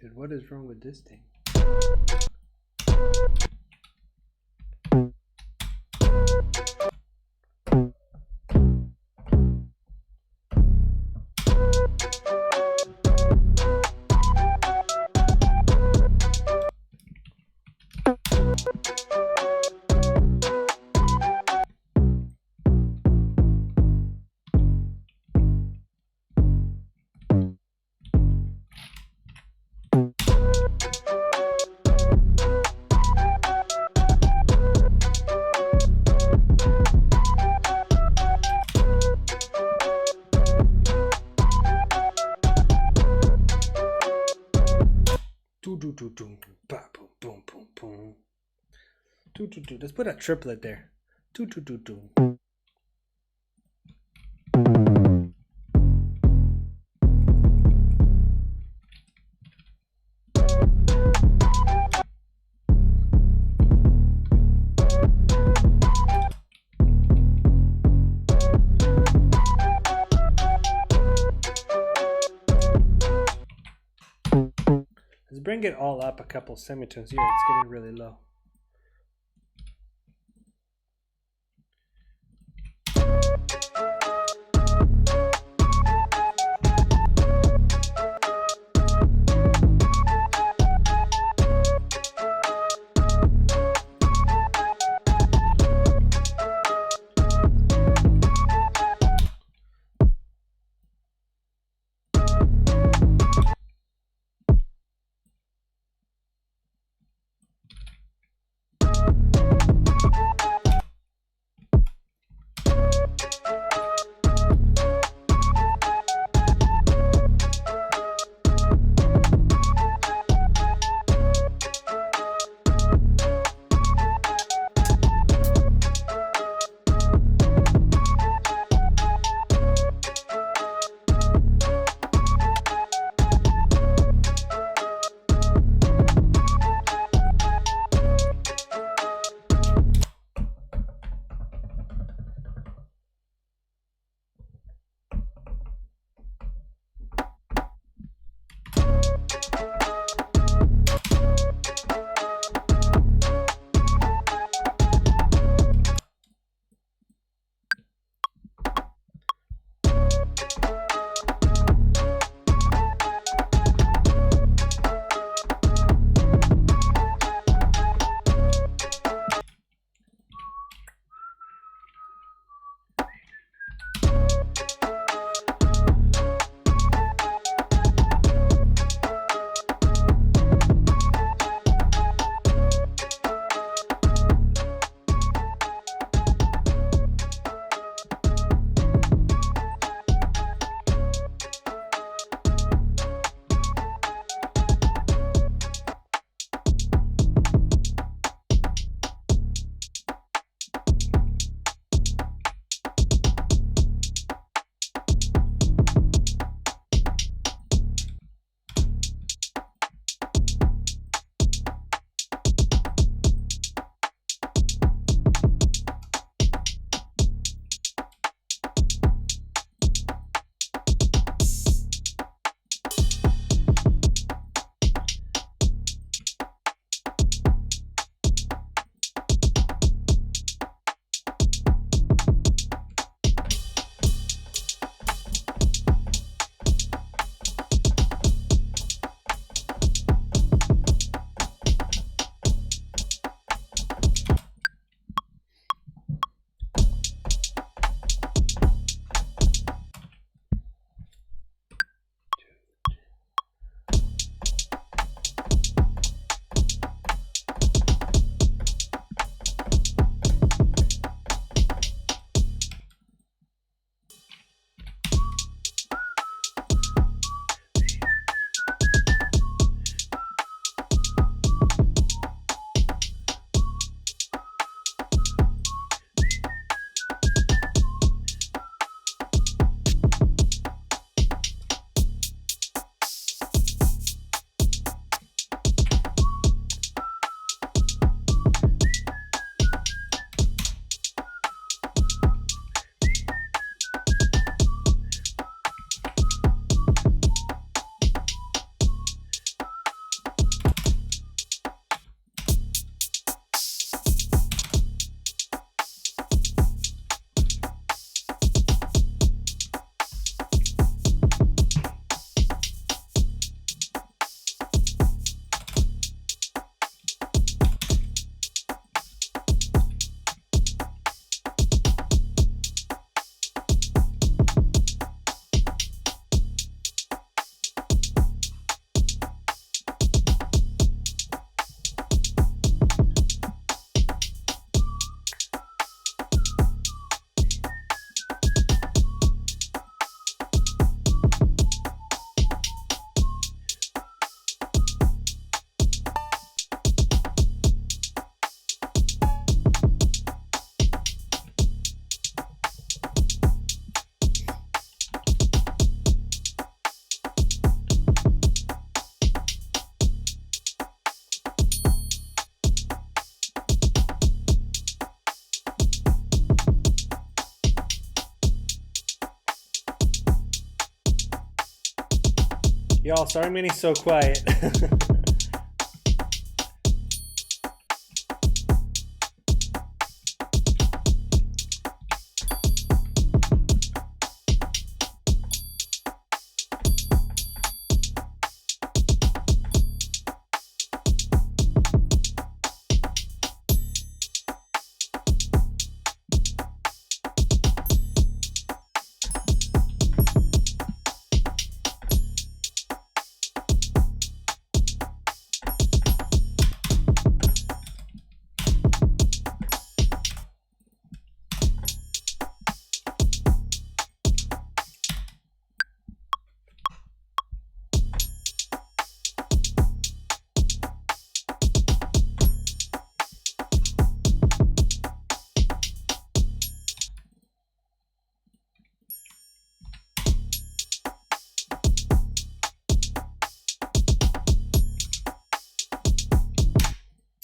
Dude, what is wrong with this thing? Let's put a triplet there. Let's bring it all up a couple semitones here. It's getting really low. Y'all, sorry I'm getting so quiet.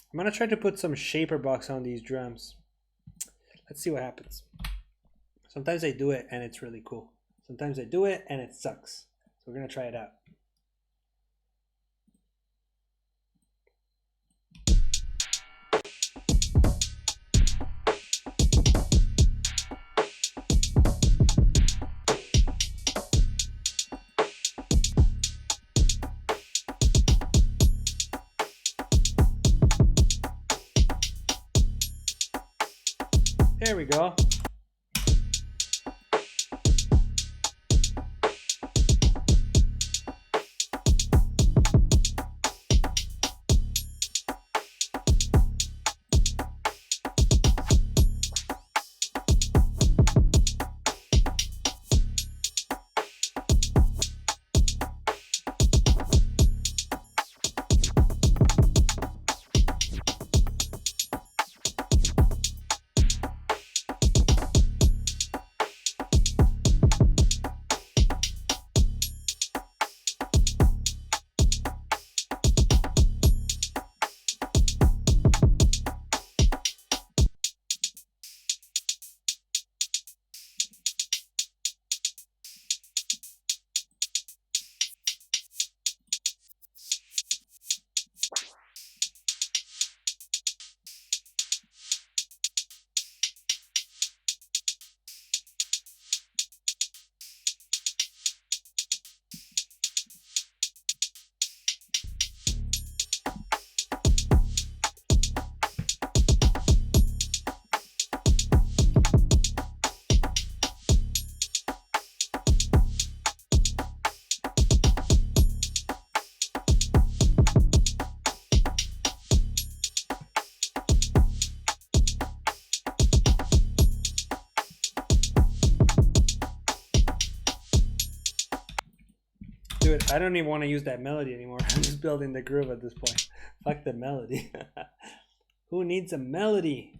I'm gonna try to put some shaper box on these drums. Let's see what happens. Sometimes I do it and it's really cool. Sometimes I do it and it sucks. So we're gonna try it out. There we go. Dude, I don't even want to use that melody anymore. I'm just building the groove at this point. Fuck the melody. Who needs a melody?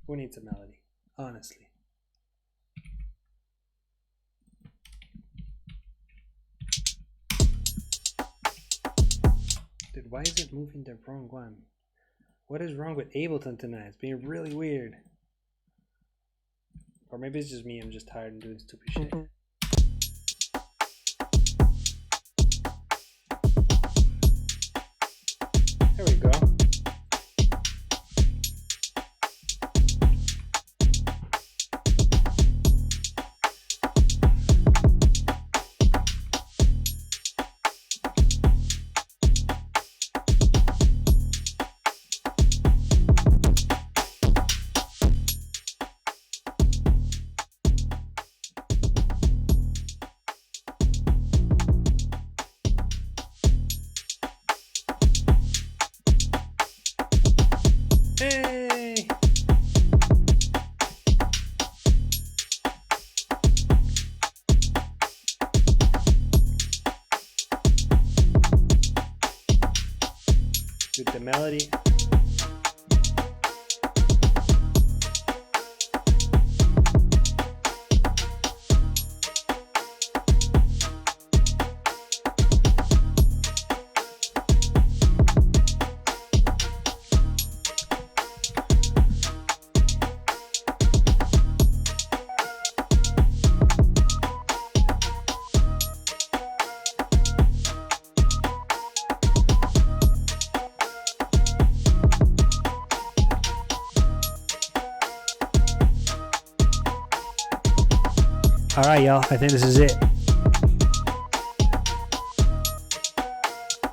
Who needs a melody? Honestly. Dude, why is it moving the wrong one? What is wrong with Ableton tonight? It's being really weird. Or maybe it's just me. I'm just tired and doing stupid shit. There we go. Hey! With the melody. All right, y'all. I think this is it.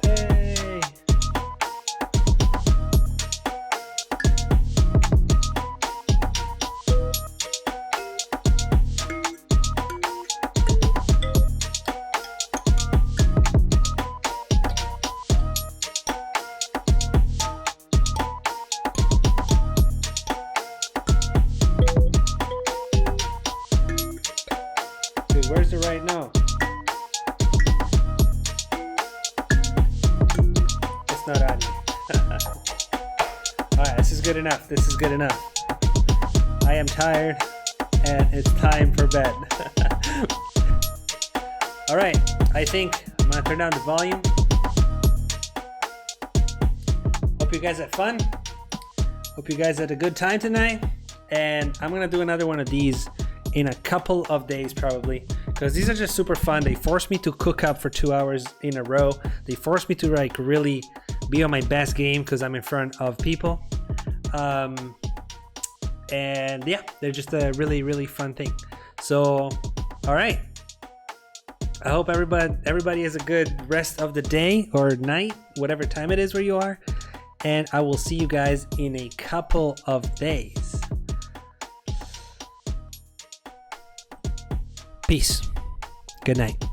Hey. Dude, where's the right note? It's not on you. Alright, this is good enough. This is good enough. I am tired and it's time for bed. Alright, I think I'm gonna turn down the volume. Hope you guys had fun. Hope you guys had a good time tonight. And I'm gonna do another one of these in a couple of days probably, because these are just super fun. They force me to cook up for 2 hours in a row. They force me to like really be on my best game because I'm in front of people. And yeah, they're just a really, really fun thing. So, all right. I hope everybody has a good rest of the day or night, whatever time it is where you are. And I will see you guys in a couple of days. Peace. Good night.